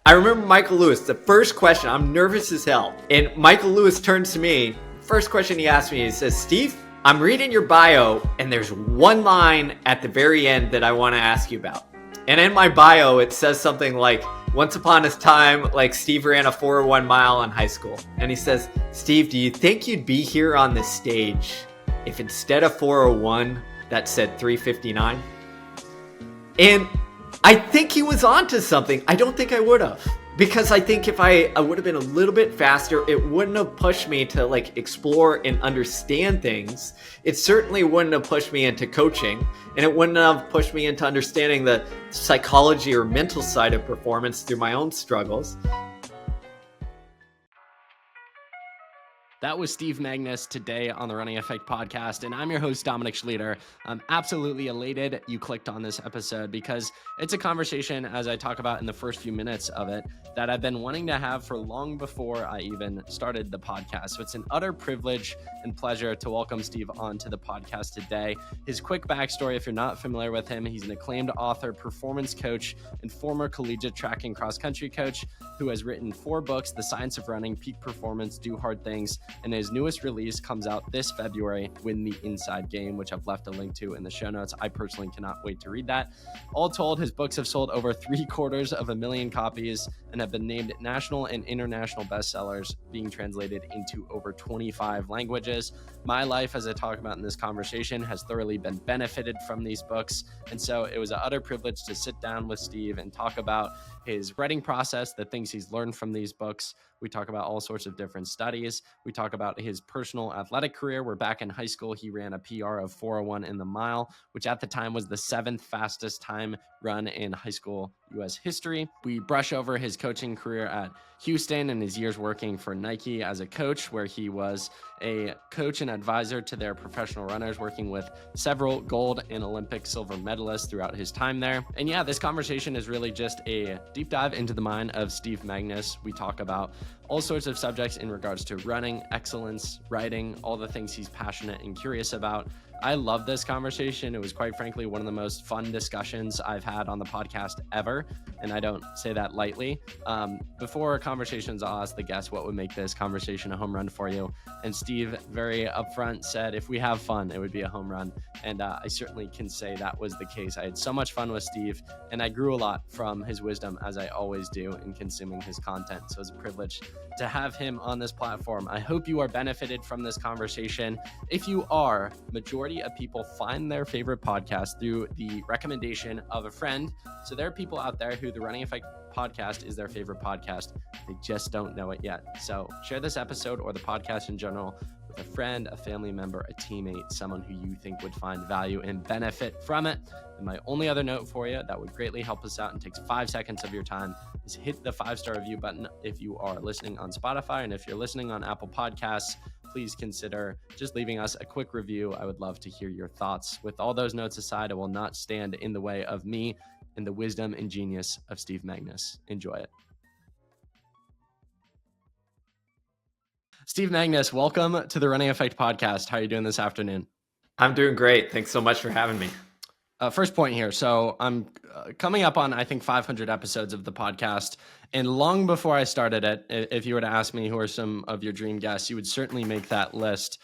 I remember Michael Lewis, the first question, I'm nervous as hell. And Michael Lewis turns to me, first question he asked me, he says, Steve, I'm reading your bio and there's one line at the very end that I want to ask you about. And in my bio, it says something like, once upon a time, like Steve ran a 401 mile in high school. And he says, Steve, do you think you'd be here on this stage if instead of 401, that said 359? And I think he was onto something. I don't think I would have. Because I think if I would have been a little bit faster, it wouldn't have pushed me to like explore and understand things. It certainly wouldn't have pushed me into coaching, and it wouldn't have pushed me into understanding the psychology or mental side of performance through my own struggles. That was Steve Magness today on the Running Effect podcast, and I'm your host, Dominic Schlueter. I'm absolutely elated you clicked on this episode because it's a conversation, as I talk about in the first few minutes of it, that I've been wanting to have for long before I even started the podcast. So it's an utter privilege and pleasure to welcome Steve onto the podcast today. His quick backstory, if you're not familiar with him, he's an acclaimed author, performance coach, and former collegiate track and cross-country coach who has written 4 books, The Science of Running, Peak Performance, Do Hard Things, and his newest release comes out this February, Win the Inside Game, which I've left a link to in the show notes. I personally cannot wait to read that. All told, his books have sold over 750,000 copies and have been named national and international bestsellers, being translated into over 25 languages. My life, as I talk about in this conversation, has thoroughly been benefited from these books. And so it was an utter privilege to sit down with Steve and talk about his writing process, the things he's learned from these books. We talk about all sorts of different studies. We talk about his personal athletic career, where back in high school, he ran a PR of 401 in the mile, which at the time was the 7th fastest time run in high school U.S. history. We brush over his coaching career at Houston and his years working for Nike as a coach, where he was a coach and advisor to their professional runners, working with several gold and Olympic silver medalists throughout his time there. And yeah, this conversation is really just a deep dive into the mind of Steve Magness. We talk about all sorts of subjects in regards to running, excellence, writing, all the things he's passionate and curious about. I love this conversation. It was quite frankly one of the most fun discussions I've had on the podcast ever, and I don't say that lightly. Before conversations, I'll ask the guest what would make this conversation a home run for you. And Steve very upfront said, if we have fun, it would be a home run. And I certainly can say that was the case. I had so much fun with Steve, and I grew a lot from his wisdom, as I always do in consuming his content. So it's a privilege to have him on this platform. I hope you are benefited from this conversation. If you are, majority of people find their favorite podcast through the recommendation of a friend. So there are people out there who the Running Effect podcast is their favorite podcast. They just don't know it yet. So share this episode or the podcast in general with a friend, a family member, a teammate, someone who you think would find value and benefit from it. And my only other note for you that would greatly help us out and takes 5 seconds of your time is hit the 5-star review button if you are listening on Spotify. And if you're listening on Apple Podcasts, please consider just leaving us a quick review. I would love to hear your thoughts. With all those notes aside, I will not stand in the way of me and the wisdom and genius of Steve Magness. Enjoy it. Steve Magness, welcome to the Running Effect podcast. How are you doing this afternoon? I'm doing great. Thanks so much for having me. First point here. So I'm coming up on, I think, 500 episodes of the podcast. And long before I started it, if you were to ask me who are some of your dream guests, you would certainly make that list.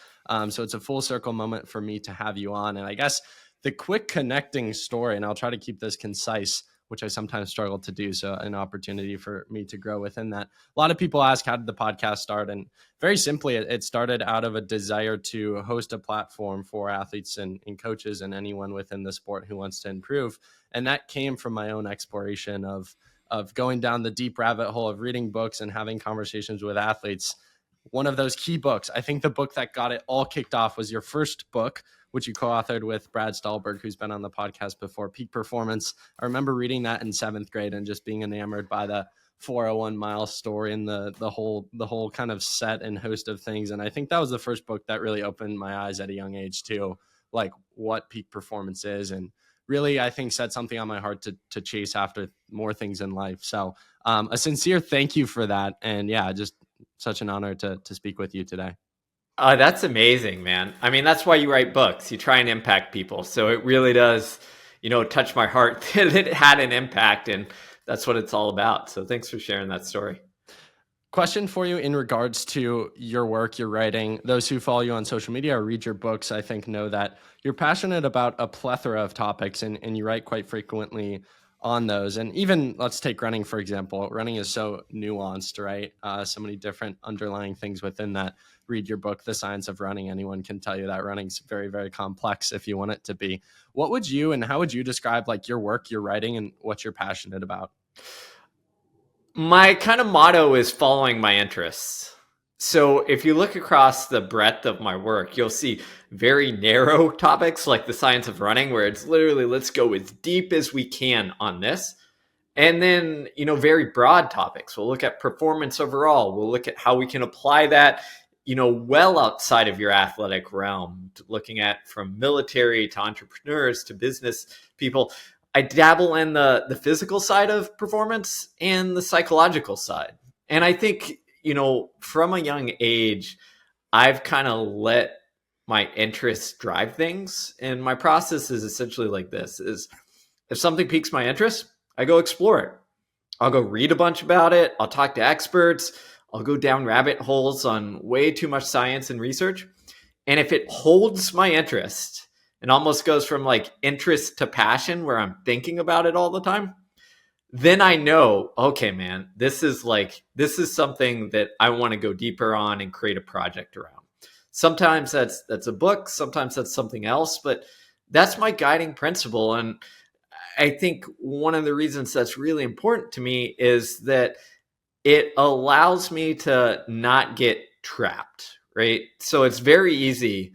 So it's a full circle moment for me to have you on. And I guess the quick connecting story, and I'll try to keep this concise, which I sometimes struggle to do. So an opportunity for me to grow within that. A lot of people ask, how did the podcast start? And very simply, it started out of a desire to host a platform for athletes and coaches and anyone within the sport who wants to improve. And that came from my own exploration of going down the deep rabbit hole of reading books and having conversations with athletes. One of those key books, I think the book that got it all kicked off was your first book, which you co-authored with Brad Stahlberg, who's been on the podcast before, Peak Performance. I remember reading that in 7th grade and just being enamored by the 401 mile story and the whole kind of set and host of things. And I think that was the first book that really opened my eyes at a young age to like what peak performance is, and really, I think, set something on my heart to chase after more things in life. So a sincere thank you for that. And yeah, just such an honor to speak with you today. That's amazing, man. I mean, that's why you write books. You try and impact people. So it really does, touch my heart that it had an impact. And that's what it's all about. So thanks for sharing that story. Question for you in regards to your work, your writing. Those who follow you on social media or read your books, I think, know that you're passionate about a plethora of topics, and you write quite frequently on those. And even let's take running, for example. Running is so nuanced, right? So many different underlying things within that. Read your book, The Science of Running. Anyone can tell you that running's very, very complex if you want it to be. What would you and how would you describe like your work, your writing, and what you're passionate about? My kind of motto is following my interests. So if you look across the breadth of my work, you'll see very narrow topics like the science of running, where it's literally, let's go as deep as we can on this. And then, very broad topics. We'll look at performance overall. We'll look at how we can apply that, well outside of your athletic realm, looking at from military to entrepreneurs to business people. I dabble in the physical side of performance and the psychological side. And I think, from a young age, I've kind of let my interests drive things. And my process is essentially like this: is if something piques my interest, I go explore it. I'll go read a bunch about it. I'll talk to experts. I'll go down rabbit holes on way too much science and research. And if it holds my interest, and almost goes from like interest to passion where I'm thinking about it all the time, then I know, okay, man, this is something that I want to go deeper on and create a project around. Sometimes that's a book, sometimes that's something else, but that's my guiding principle. And I think one of the reasons that's really important to me is that it allows me to not get trapped, right? So it's very easy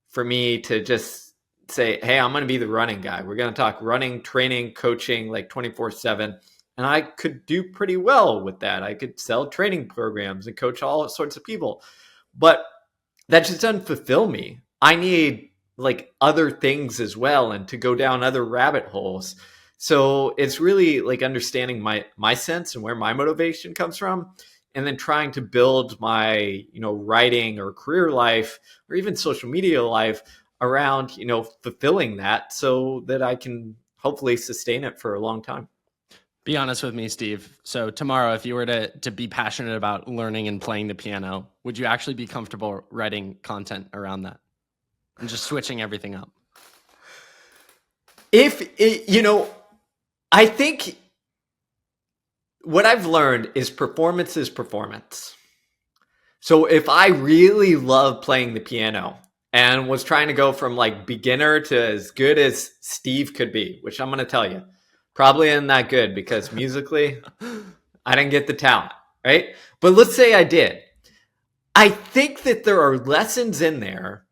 for me to just say, hey, I'm going to be the running guy. We're going to talk running, training, coaching like 24/7. And I could do pretty well with that. I could sell training programs and coach all sorts of people. But that just doesn't fulfill me. I need like other things as well and to go down other rabbit holes. So it's really like understanding my sense and where my motivation comes from, and then trying to build my, writing or career life or even social media life around, fulfilling that so that I can hopefully sustain it for a long time. Be honest with me, Steve. So tomorrow, if you were to be passionate about learning and playing the piano, would you actually be comfortable writing content around that and just switching everything up? I think what I've learned is performance is performance. So if I really love playing the piano and was trying to go from like beginner to as good as Steve could be, which I'm going to tell you, probably isn't that good because musically, I didn't get the talent, right? But let's say I did. I think that there are lessons in there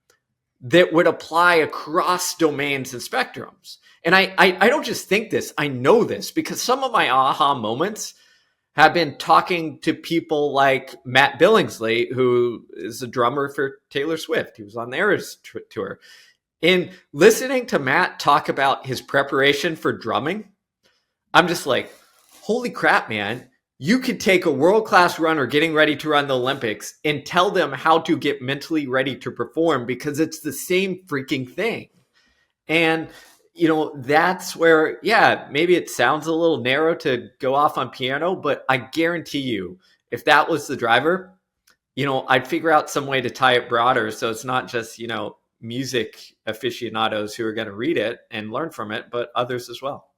that would apply across domains and spectrums. And I don't just think this, I know this because some of my aha moments have been talking to people like Matt Billingsley, who is a drummer for Taylor Swift. He was on the Eras tour. In listening to Matt talk about his preparation for drumming, I'm just like, holy crap, man. You could take a world-class runner getting ready to run the Olympics and tell them how to get mentally ready to perform because it's the same freaking thing. And, that's where, maybe it sounds a little narrow to go off on piano, but I guarantee you, if that was the driver, I'd figure out some way to tie it broader. So it's not just, music aficionados who are going to read it and learn from it, but others as well.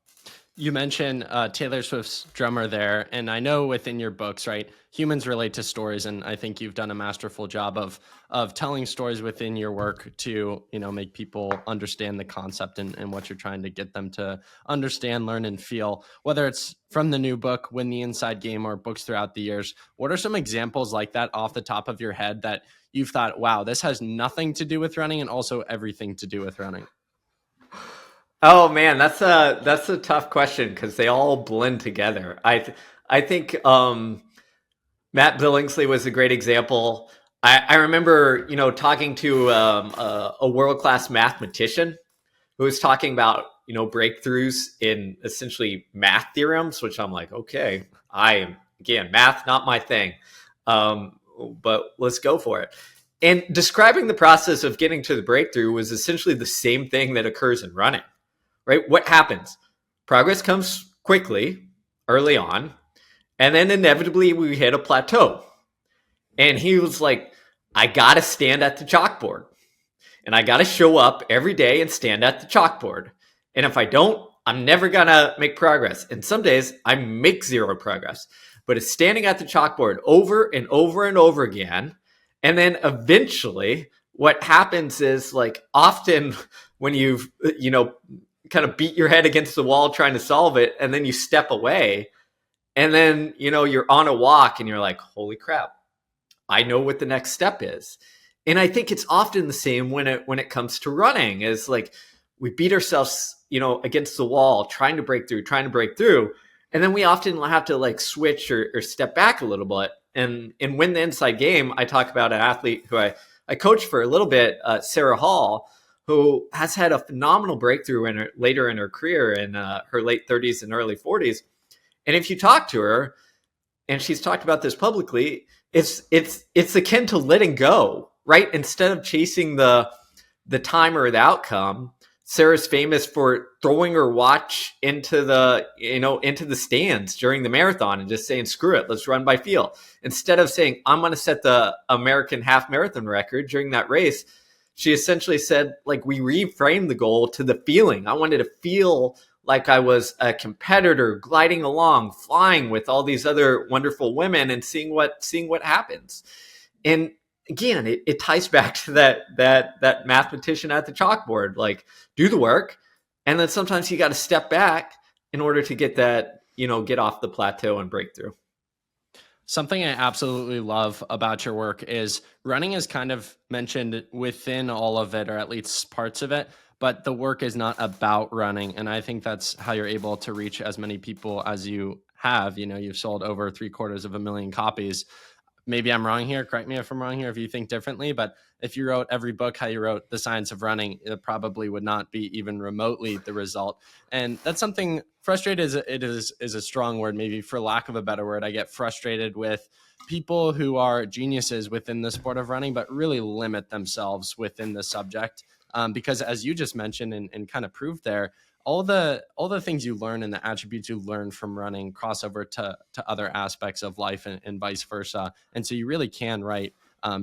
You mentioned Taylor Swift's drummer there, and I know within your books, right, humans relate to stories, and I think you've done a masterful job of telling stories within your work to, make people understand the concept and what you're trying to get them to understand, learn, and feel. Whether it's from the new book, Win the Inside Game, or books throughout the years, what are some examples like that off the top of your head that you've thought, wow, this has nothing to do with running and also everything to do with running? Oh man, that's a tough question because they all blend together. I think Matt Billingsley was a great example. I remember talking to a world-class mathematician who was talking about breakthroughs in essentially math theorems, which I'm like, okay, math not my thing, but let's go for it. And describing the process of getting to the breakthrough was essentially the same thing that occurs in running. Right? What happens? Progress comes quickly, early on. And then inevitably we hit a plateau. And he was like, I got to stand at the chalkboard. And I got to show up every day and stand at the chalkboard. And if I don't, I'm never going to make progress. And some days I make zero progress. But it's standing at the chalkboard over and over and over again. And then eventually what happens is, like, often when you've, kind of beat your head against the wall trying to solve it, and then you step away, and then, you're on a walk and you're like, holy crap, I know what the next step is. And I think it's often the same when it comes to running, is like we beat ourselves, against the wall, trying to break through. And then we often have to like switch or step back a little bit. And Win the Inside Game, I talk about an athlete who I coached for a little bit, Sarah Hall, who has had a phenomenal breakthrough later in her career in her late 30s and early 40s. And if you talk to her, and she's talked about this publicly, it's akin to letting go, right? Instead of chasing the time or the outcome. Sarah's famous for throwing her watch into the stands during the marathon and just saying, screw it, let's run by feel. Instead of saying, I'm going to set the American half marathon record during that race, she essentially said, like, we reframed the goal to the feeling. I wanted to feel like I was a competitor gliding along, flying with all these other wonderful women and seeing what happens. And again, it ties back to that mathematician at the chalkboard, like, do the work. And then sometimes you got to step back in order to get that, get off the plateau and break through. Something I absolutely love about your work is running is kind of mentioned within all of it, or at least parts of it, but the work is not about running. And I think that's how you're able to reach as many people as you have. You've sold over 750,000 copies. Maybe I'm wrong here. Correct me if I'm wrong here, if you think differently. But if you wrote every book how you wrote The Science of Running, it probably would not be even remotely the result. And that's something, frustrated is a strong word, maybe for lack of a better word. I get frustrated with people who are geniuses within the sport of running, but really limit themselves within the subject. Because as you just mentioned and kind of proved there, all the things you learn and the attributes you learn from running cross over to other aspects of life and vice versa. And so you really can write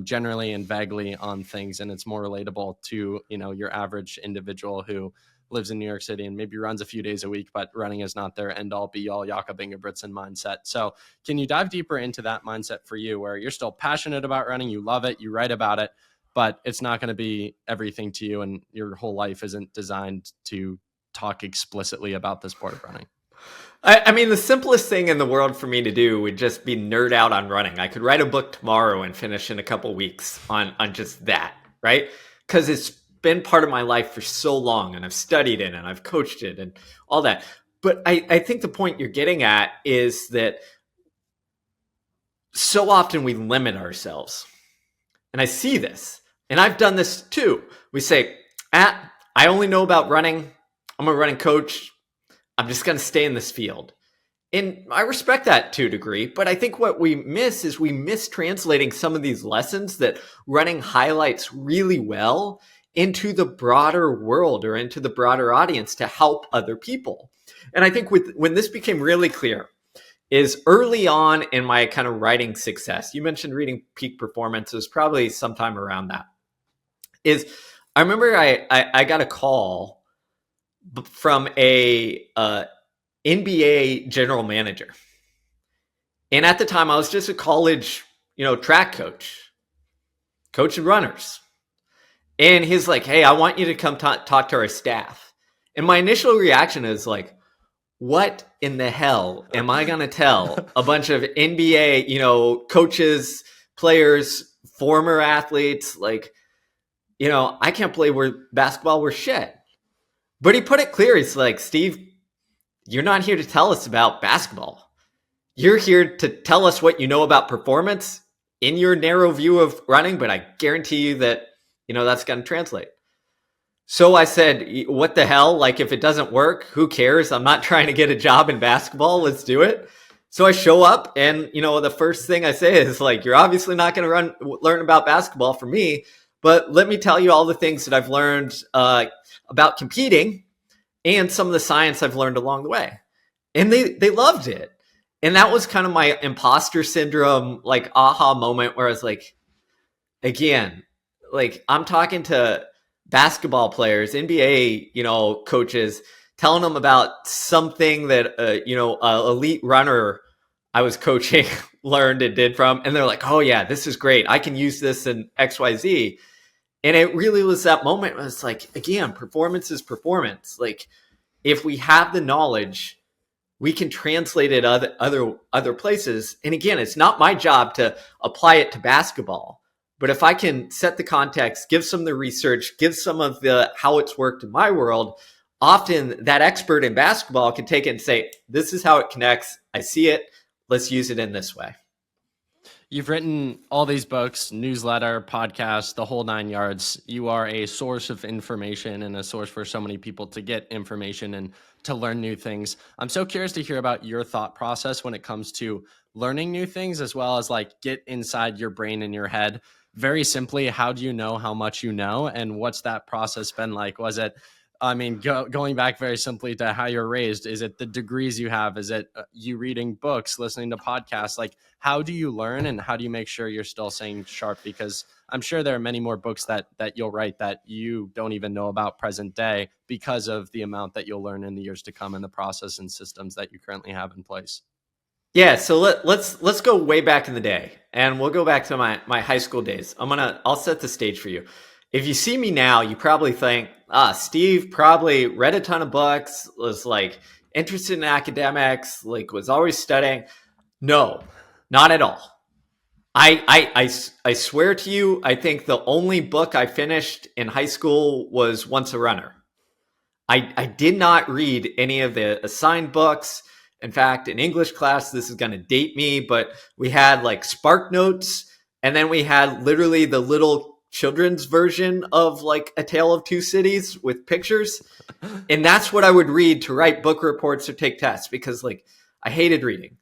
generally and vaguely on things, and it's more relatable to, your average individual who lives in New York City and maybe runs a few days a week, but running is not their end all be all Jakob Ingebrigtsen mindset. So can you dive deeper into that mindset for you, where you're still passionate about running, you love it, you write about it, but it's not going to be everything to you, and your whole life isn't designed to talk explicitly about the sport of running? I mean, the simplest thing in the world for me to do would just be nerd out on running. I could write a book tomorrow and finish in a couple weeks on just that, right? Because it's been part of my life for so long, and I've studied it and I've coached it and all that. But I think the point you're getting at is that so often we limit ourselves. And I see this, and I've done this too. We say, I only know about running. I'm a running coach. I'm just going to stay in this field. And I respect that to a degree, but I think what we miss is we miss translating some of these lessons that running highlights really well into the broader world or into the broader audience to help other people. And I think when this became really clear is early on in my kind of writing success. You mentioned reading Peak Performance. It was probably sometime around that. I remember I got a call from a NBA general manager. And at the time I was just a college, track coaching runners. And he's like, hey, I want you to come talk to our staff. And my initial reaction is like, what in the hell am I going to tell a bunch of NBA, coaches, players, former athletes, like, I can't play basketball, we're shit. But he put it clear. He's like, Steve, you're not here to tell us about basketball. You're here to tell us what you know about performance in your narrow view of running, but I guarantee you that, that's going to translate. So I said, what the hell? Like, if it doesn't work, who cares? I'm not trying to get a job in basketball. Let's do it. So I show up and, the first thing I say is like, you're obviously not going to learn about basketball from me, but let me tell you all the things that I've learned about competing and some of the science I've learned along the way. And they loved it. And that was kind of my imposter syndrome, like aha moment where I was like, again, like I'm talking to basketball players, NBA, coaches, telling them about something that, elite runner I was coaching learned and did from. And they're like, oh yeah, this is great. I can use this in XYZ. And it really was that moment where it's like, again, performance is performance. Like if we have the knowledge, we can translate it other places. And again, it's not my job to apply it to basketball. But if I can set the context, give some of the research, give some of the how it's worked in my world, often that expert in basketball can take it and say, this is how it connects. I see it. Let's use it in this way. You've written all these books, newsletter, podcast, the whole 9 yards. You are a source of information and a source for so many people to get information and to learn new things. I'm so curious to hear about your thought process when it comes to learning new things, as well as like get inside your brain and your head. Very simply, how do you know how much you know? And what's that process been like? Was it, going back very simply to how you're raised, is it the degrees you have? Is it you reading books, listening to podcasts? Like, how do you learn and how do you make sure you're still staying sharp? Because I'm sure there are many more books that you'll write that you don't even know about present day because of the amount that you'll learn in the years to come and the process and systems that you currently have in place. Yeah, so let's go way back in the day, and we'll go back to my high school days. I'll set the stage for you. If you see me now, you probably think, Steve probably read a ton of books, was like interested in academics, like was always studying. No, not at all. I swear to you, I think the only book I finished in high school was Once a Runner. I did not read any of the assigned books. In fact, in English class, this is going to date me, but we had like Spark Notes, and then we had literally the little children's version of like A Tale of Two Cities with pictures. And that's what I would read to write book reports or take tests because like I hated reading.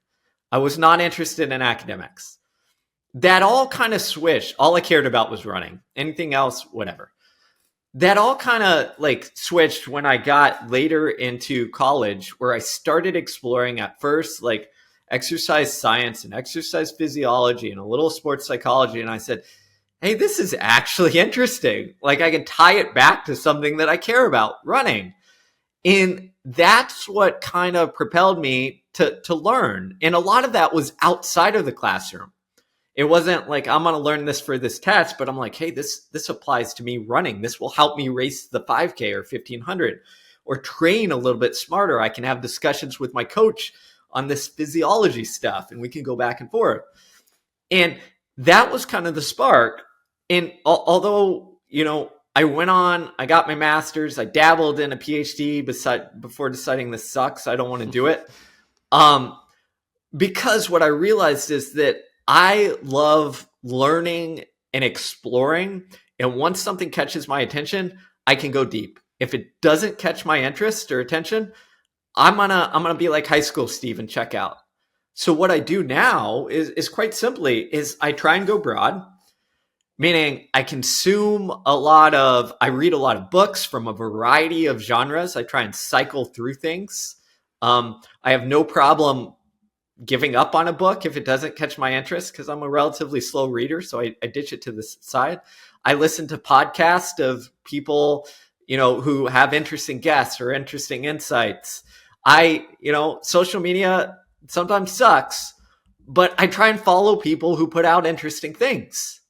I was not interested in academics. That all kind of switched. All I cared about was running. Anything else, whatever. That all kind of like switched when I got later into college, where I started exploring at first like exercise science and exercise physiology and a little sports psychology. And I said, hey, this is actually interesting. Like I can tie it back to something that I care about, running. And that's what kind of propelled me to learn. And a lot of that was outside of the classroom. It wasn't like I'm going to learn this for this test, but I'm like, hey, this applies to me running. This will help me race the 5K or 1500 or train a little bit smarter. I can have discussions with my coach on this physiology stuff and we can go back and forth. And that was kind of the spark. And although, I went on, I got my master's, I dabbled in a PhD before deciding this sucks. I don't want to do it. Because what I realized is that I love learning and exploring. And once something catches my attention, I can go deep. If it doesn't catch my interest or attention, I'm gonna be like high school Steve and check out. So what I do now is quite simply is I try and go broad, meaning I read a lot of books from a variety of genres. I try and cycle through things. I have no problem giving up on a book if it doesn't catch my interest because I'm a relatively slow reader. So I ditch it to the side. I listen to podcasts of people, who have interesting guests or interesting insights. Social media sometimes sucks, but I try and follow people who put out interesting things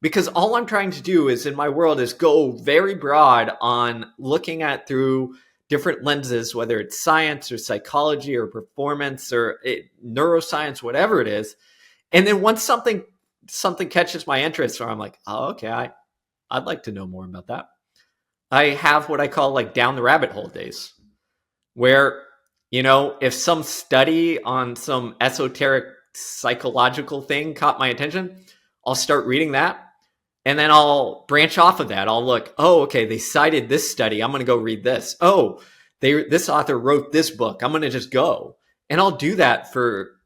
because all I'm trying to do is in my world is go very broad on looking at through different lenses, whether it's science or psychology or performance or neuroscience, whatever it is. And then once something catches my interest, or I'm like, oh, okay, I'd like to know more about that. I have what I call like down the rabbit hole days where, if some study on some esoteric psychological thing caught my attention, I'll start reading that. And then I'll branch off of that. I'll look, oh, okay, they cited this study. I'm going to go read this. Oh, this author wrote this book. I'm going to just go. And I'll do that for,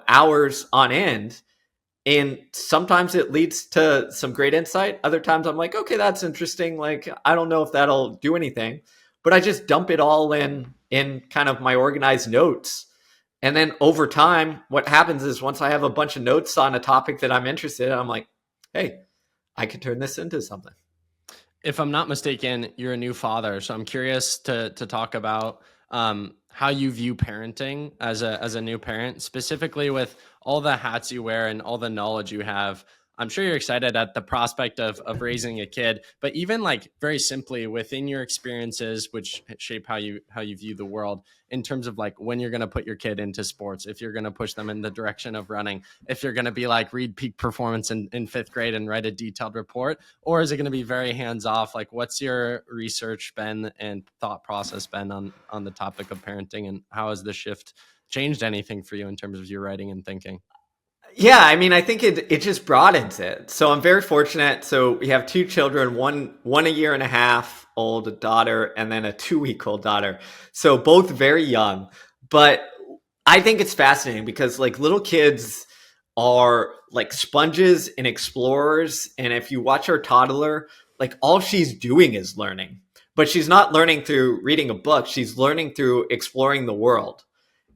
hours on end. And sometimes it leads to some great insight. Other times I'm like, okay, that's interesting. Like, I don't know if that'll do anything, but I just dump it all in kind of my organized notes. And then over time, what happens is once I have a bunch of notes on a topic that I'm interested in, I'm like, hey, I could turn this into something. If I'm not mistaken, you're a new father. So I'm curious to talk about how you view parenting as a new parent, specifically with all the hats you wear and all the knowledge you have. I'm sure you're excited at the prospect of raising a kid, but even like very simply within your experiences, which shape how you view the world in terms of like when you're going to put your kid into sports, if you're going to push them in the direction of running, if you're going to be like read peak performance in fifth grade and write a detailed report, or is it going to be very hands off? Like what's your research been and thought process been on the topic of parenting, and how has the shift changed anything for you in terms of your writing and thinking? Yeah, I mean, I think it just broadens it. So I'm very fortunate. So we have two children, one a year and a half old, a daughter, and then a 2-week-old daughter. So both very young. But I think it's fascinating because like little kids are like sponges and explorers. And if you watch our toddler, like all she's doing is learning. But she's not learning through reading a book. She's learning through exploring the world.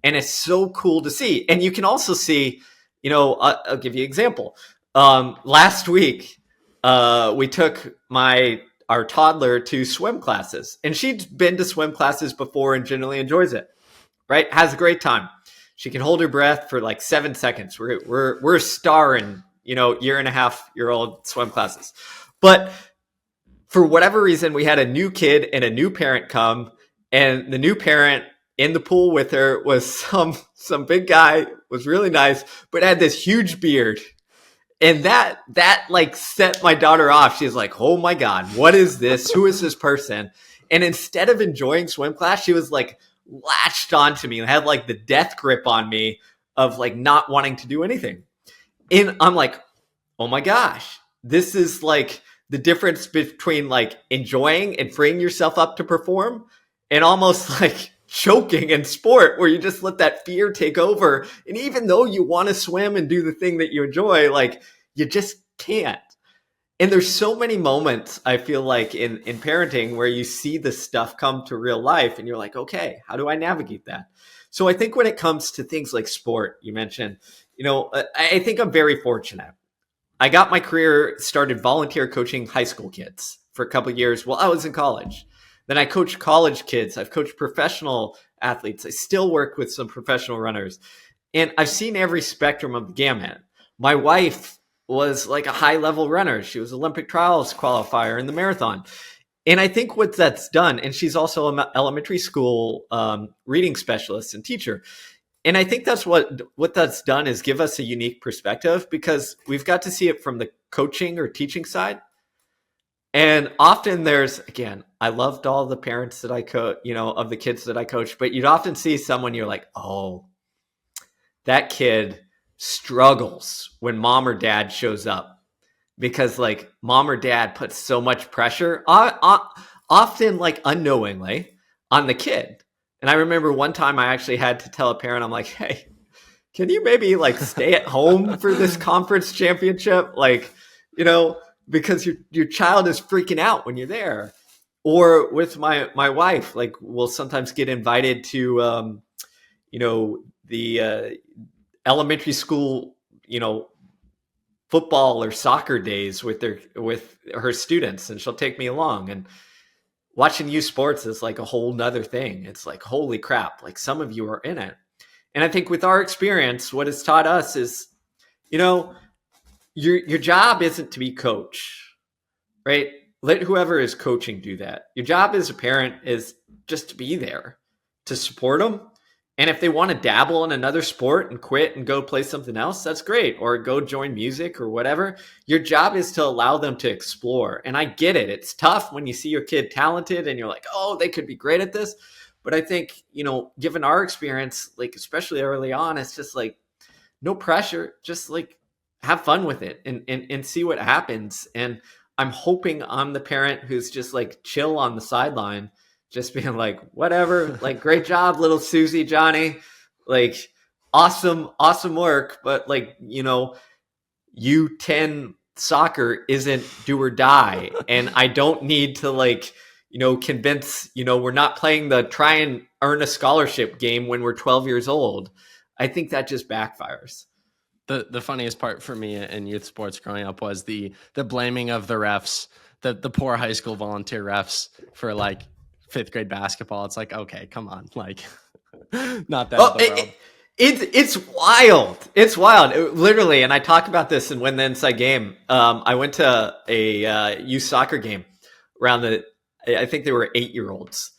And it's so cool to see. And you can also see, I'll give you an example. Last week, we took our toddler to swim classes, and she'd been to swim classes before and generally enjoys it, right? Has a great time. She can hold her breath for like 7 seconds. We're a star in, year and a half year old swim classes. But for whatever reason, we had a new kid and a new parent come, and the new parent in the pool with her was some big guy, was really nice, but had this huge beard. And that like set my daughter off. She's like, oh my God, what is this? Who is this person? And instead of enjoying swim class, she was like latched onto me and had like the death grip on me of like not wanting to do anything. And I'm like, oh my gosh, this is like the difference between like enjoying and freeing yourself up to perform and almost like choking in sport where you just let that fear take over. And even though you want to swim and do the thing that you enjoy, like you just can't. And there's so many moments I feel like in parenting where you see this stuff come to real life and you're like, okay, how do I navigate that? So I think when it comes to things like sport, you mentioned, I think I'm very fortunate. I got my career started volunteer coaching high school kids for a couple of years while I was in college. Then I coach college kids. I've coached professional athletes. I still work with some professional runners. And I've seen every spectrum of the gamut. My wife was like a high-level runner. She was Olympic trials qualifier in the marathon. And I think what that's done, and she's also an elementary school reading specialist and teacher. And I think that's what that's done is give us a unique perspective because we've got to see it from the coaching or teaching side. And often again, I loved all the parents that I coach, of the kids that I coach, but you'd often see someone you're like, oh, that kid struggles when mom or dad shows up because like mom or dad puts so much pressure often like unknowingly on the kid. And I remember one time I actually had to tell a parent, I'm like, hey, can you maybe like stay at home for this conference championship? Like, because your child is freaking out when you're there. Or with my wife, like we'll sometimes get invited to, the elementary school, football or soccer days with her students, and she'll take me along. And watching youth sports is like a whole nother thing. It's like, holy crap, like some of you are in it. And I think with our experience, what it's taught us is, your job isn't to be coach, right? Let whoever is coaching do that. Your job as a parent is just to be there to support them. And if they want to dabble in another sport and quit and go play something else, that's great. Or go join music or whatever. Your job is to allow them to explore. And I get it. It's tough when you see your kid talented and you're like, oh, they could be great at this. But I think, given our experience, like especially early on, it's just like no pressure, just like have fun with it and see what happens. And I'm hoping I'm the parent who's just like chill on the sideline, just being like, whatever, like, great job, little Susie, Johnny, like, awesome work. But like, U10 soccer isn't do or die. And I don't need to like, convince, we're not playing the try and earn a scholarship game when we're 12 years old. I think that just backfires. The funniest part for me in youth sports growing up was the blaming of the refs, the poor high school volunteer refs for like fifth grade basketball. It's like, okay, come on, like not that Oh, the world. it's wild. It's wild. Literally, and I talk about this in Win the Inside Game. I went to a youth soccer game around I think they were 8-year-olds.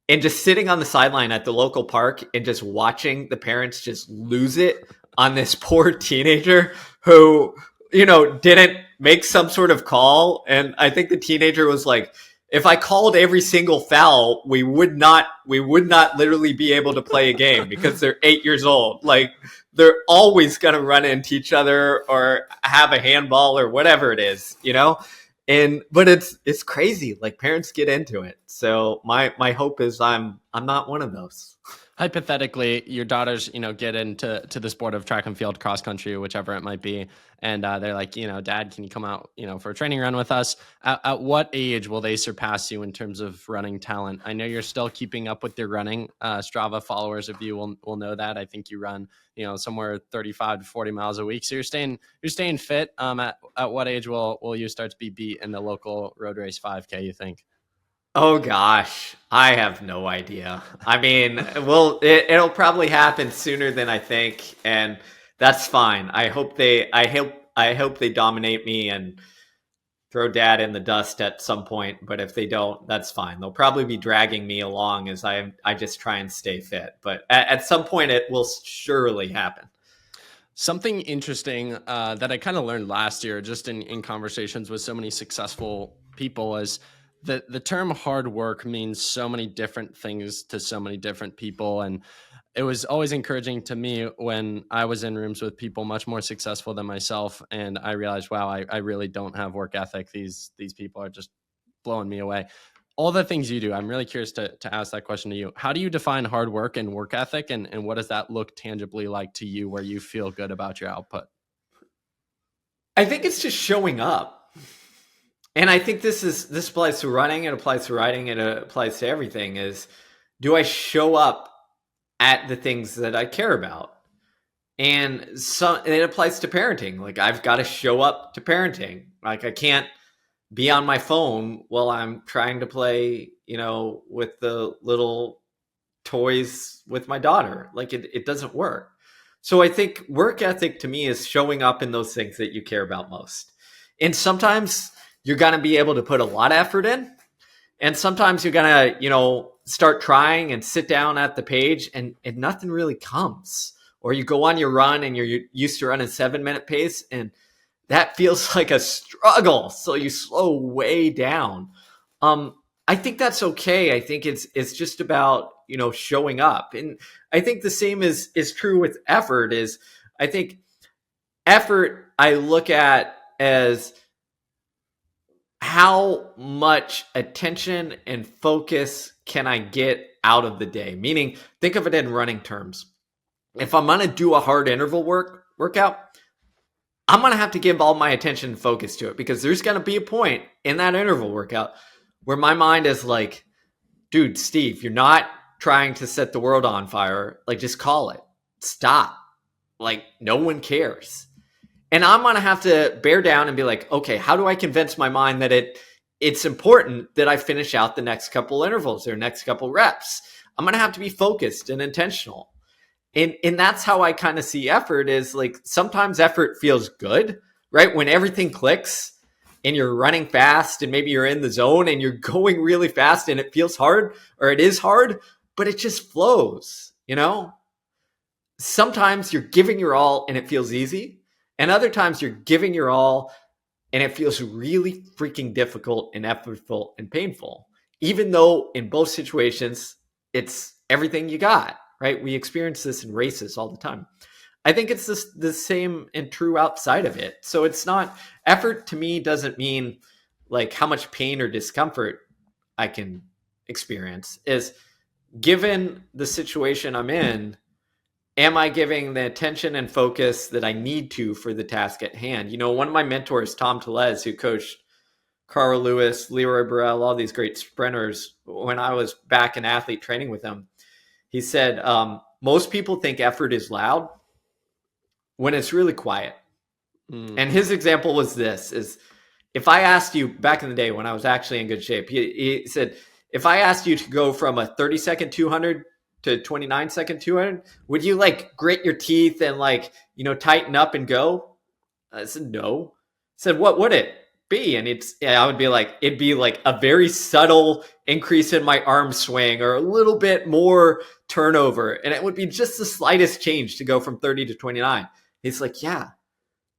And just sitting on the sideline at the local park and just watching the parents just lose it on this poor teenager who, didn't make some sort of call. And I think the teenager was like, if I called every single foul, we would not literally be able to play a game because they're 8 years old. Like, they're always going to run into each other or have a handball or whatever it is, but it's crazy. Like, parents get into it. So my hope is I'm not one of those. Hypothetically, your daughters, get into the sport of track and field, cross country, whichever it might be, and they're like, Dad, can you come out, for a training run with us? At what age will they surpass you in terms of running talent? I know you're still keeping up with your running. Strava followers of you will know that. I think you run, somewhere 35 to 40 miles a week. So you're staying fit. At what age will you start to be beat in the local road race 5K, you think? Oh gosh, I have no idea. I mean, it'll probably happen sooner than I think, and that's fine. I hope they dominate me and throw Dad in the dust at some point. But if they don't, that's fine. They'll probably be dragging me along as I just try and stay fit. But at some point, it will surely happen. Something interesting that I kind of learned last year, just in conversations with so many successful people, is the term hard work means so many different things to so many different people. And it was always encouraging to me when I was in rooms with people much more successful than myself. And I realized, wow, I really don't have work ethic. These people are just blowing me away. All the things you do, I'm really curious to ask that question to you. How do you define hard work and work ethic? And what does that look tangibly like to you where you feel good about your output? I think it's just showing up. And I think this applies to running, it applies to writing, it applies to everything, is do I show up at the things that I care about? And it applies to parenting. Like, I've got to show up to parenting. Like, I can't be on my phone while I'm trying to play, with the little toys with my daughter. Like, it doesn't work. So I think work ethic to me is showing up in those things that you care about most. And sometimes you're going to be able to put a lot of effort in. And sometimes you're going to, start trying and sit down at the page and nothing really comes. Or you go on your run and you're used to running 7-minute pace and that feels like a struggle. So you slow way down. I think that's okay. I think it's just about, showing up. And I think the same is true with effort. Is I think effort I look at as how much attention and focus can I get out of the day? Meaning, think of it in running terms. If I'm going to do a hard interval workout, I'm going to have to give all my attention and focus to it, because there's going to be a point in that interval workout where my mind is like, dude, Steve, you're not trying to set the world on fire. Like, just call it. Stop. Like, no one cares. And I'm going to have to bear down and be like, okay, how do I convince my mind that it's important that I finish out the next couple intervals or next couple reps? I'm going to have to be focused and intentional. And that's how I kind of see effort, is like, sometimes effort feels good, right? When everything clicks and you're running fast and maybe you're in the zone and you're going really fast and it feels hard, or it is hard, but it just flows, Sometimes you're giving your all and it feels easy. And other times you're giving your all and it feels really freaking difficult and effortful and painful, even though in both situations, it's everything you got, right? We experience this in races all the time. I think it's the same and true outside of it. So it's not, effort to me doesn't mean like how much pain or discomfort I can experience. Is given the situation I'm in, am I giving the attention and focus that I need to for the task at hand? One of my mentors, Tom Tellez, who coached Carl Lewis, Leroy Burrell, all these great sprinters, when I was back in athlete training with them, he said, most people think effort is loud when it's really quiet. And his example was this, is if I asked you back in the day when I was actually in good shape, he said, if I asked you to go from a 30-second 200 to 29-second 200, would you like grit your teeth and like, tighten up and go? I said, no. I said, what would it be? And I would be like, it'd be like a very subtle increase in my arm swing or a little bit more turnover. And it would be just the slightest change to go from 30 to 29. He's like, yeah,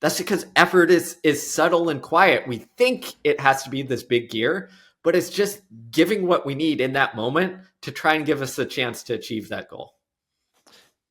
that's because effort is subtle and quiet. We think it has to be this big gear, but it's just giving what we need in that moment to try and give us a chance to achieve that goal.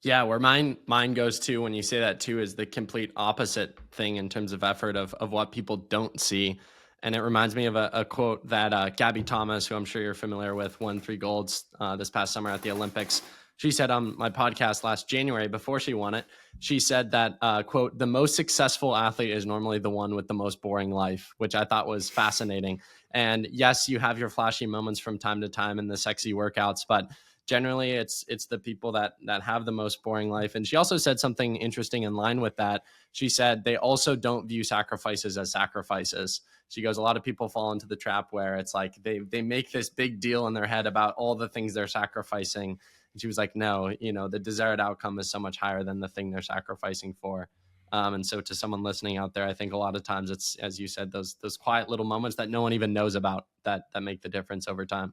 Yeah, where mine goes to when you say that too is the complete opposite thing in terms of effort of what people don't see. And it reminds me of a quote that Gabby Thomas, who I'm sure you're familiar with, won 3 golds this past summer at the Olympics. She said on my podcast last January, before she won it, she said that, quote, the most successful athlete is normally the one with the most boring life, which I thought was fascinating. And yes, you have your flashy moments from time to time in the sexy workouts, but generally it's the people that have the most boring life. And she also said something interesting in line with that. She said they also don't view sacrifices as sacrifices. She goes, a lot of people fall into the trap where it's like they make this big deal in their head about all the things they're sacrificing. And she was like, no, the desired outcome is so much higher than the thing they're sacrificing for. And so to someone listening out there, I think a lot of times it's, as you said, those quiet little moments that no one even knows about that make the difference over time.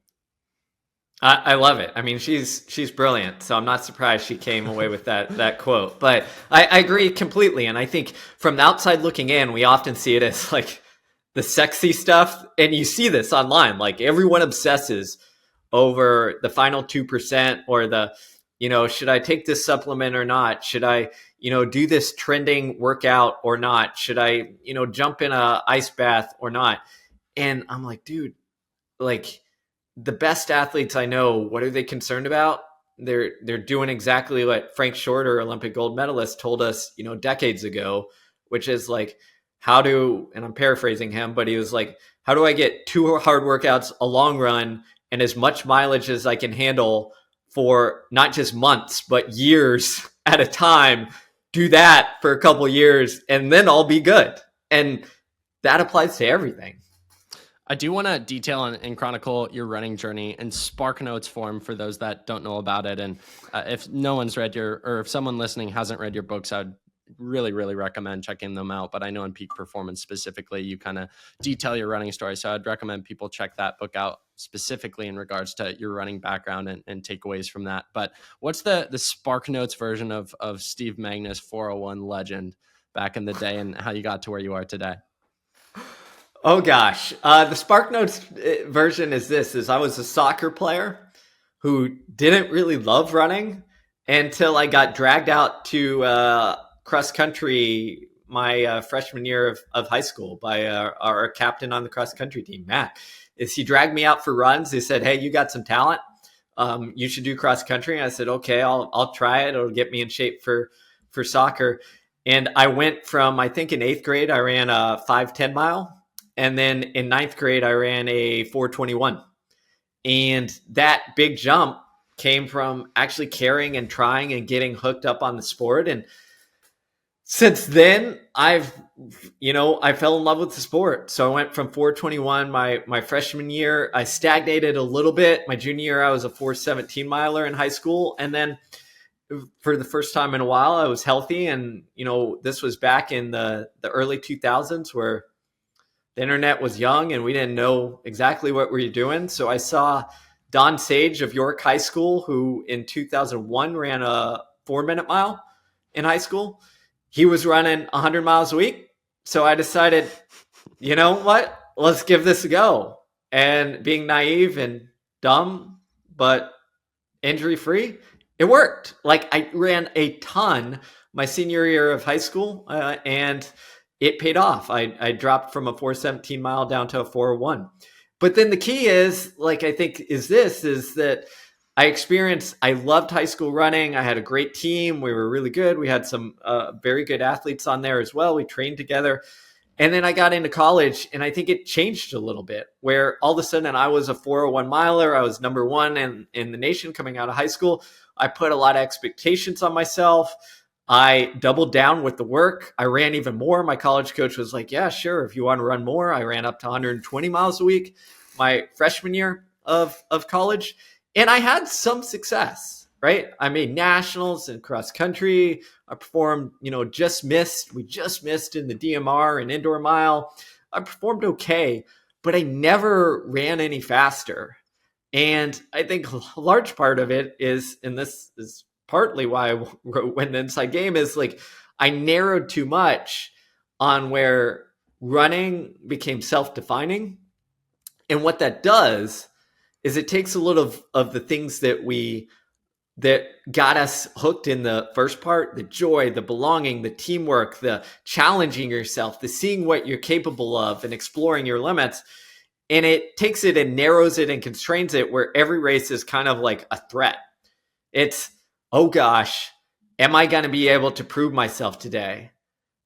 I love it. I mean, she's brilliant. So I'm not surprised she came away with that quote. But I agree completely. And I think from the outside looking in, we often see it as like the sexy stuff. And you see this online. Like everyone obsesses over the final 2% or the, should I take this supplement or not? Should I, do this trending workout or not? Should I, jump in a ice bath or not? And I'm like, dude, like, the best athletes I know, what are they concerned about? They're doing exactly what Frank Shorter, Olympic gold medalist, told us, decades ago, which is like, and I'm paraphrasing him, but he was like, how do I get 2 hard workouts, a long run, and as much mileage as I can handle for not just months, but years at a time? Do that for a couple years, and then I'll be good. And that applies to everything. I do want to detail and chronicle your running journey in Spark Notes form for those that don't know about it. And if no one's read if someone listening hasn't read your books, I'd really, really recommend checking them out. But I know in Peak Performance specifically, you kind of detail your running story. So I'd recommend people check that book out specifically in regards to your running background and takeaways from that. But what's the Spark Notes version of Steve Magness, 401 legend back in the day, and how you got to where you are today? Oh gosh. The Spark Notes version is I was a soccer player who didn't really love running until I got dragged out to cross country my freshman year of high school by our captain on the cross country team, Matt. He dragged me out for runs. He said, hey, you got some talent. You should do cross country. And I said, okay, I'll try it. It'll get me in shape for soccer. And I went from, I think in 8th grade, I ran a 5:10 mile. And then in 9th grade, I ran a 4:21. And that big jump came from actually caring and trying and getting hooked up on the sport. And since then, I fell in love with the sport. So I went from 4:21 my freshman year. I stagnated a little bit. My junior year, I was a 4:17 miler in high school. And then for the first time in a while, I was healthy. And, this was back in the early 2000s where the internet was young and we didn't know exactly what we were doing. So I saw Don Sage of York High School, who in 2001 ran a 4-minute mile in high school. He was running 100 miles a week. So I decided, you know what? Let's give this a go. And being naive and dumb, but injury-free, it worked. Like I ran a ton my senior year of high school and it paid off. I dropped from a 4:17 mile down to a 4:01. But then the key is, like, I think is that I loved high school running. I had a great team. We were really good. We had some very good athletes on there as well. We trained together. And then I got into college, and I think it changed a little bit, where all of a sudden I was a 401 miler. I was number one in the nation coming out of high school. I put a lot of expectations on myself. I doubled down with the work. I ran even more. My college coach was like, yeah, sure. If you want to run more, I ran up to 120 miles a week my freshman year of college. And I had some success, right? I made nationals in cross country. I performed, we just missed in the DMR and indoor mile. I performed okay, but I never ran any faster. And I think a large part of it is, and this is partly why I wrote Win the Inside Game, is like I narrowed too much on where running became self-defining. And what that does is it takes a little of the things that got us hooked in the first part, the joy, the belonging, the teamwork, the challenging yourself, the seeing what you're capable of and exploring your limits. And it takes it and narrows it and constrains it, where every race is kind of like a threat. It's, oh gosh, am I going to be able to prove myself today?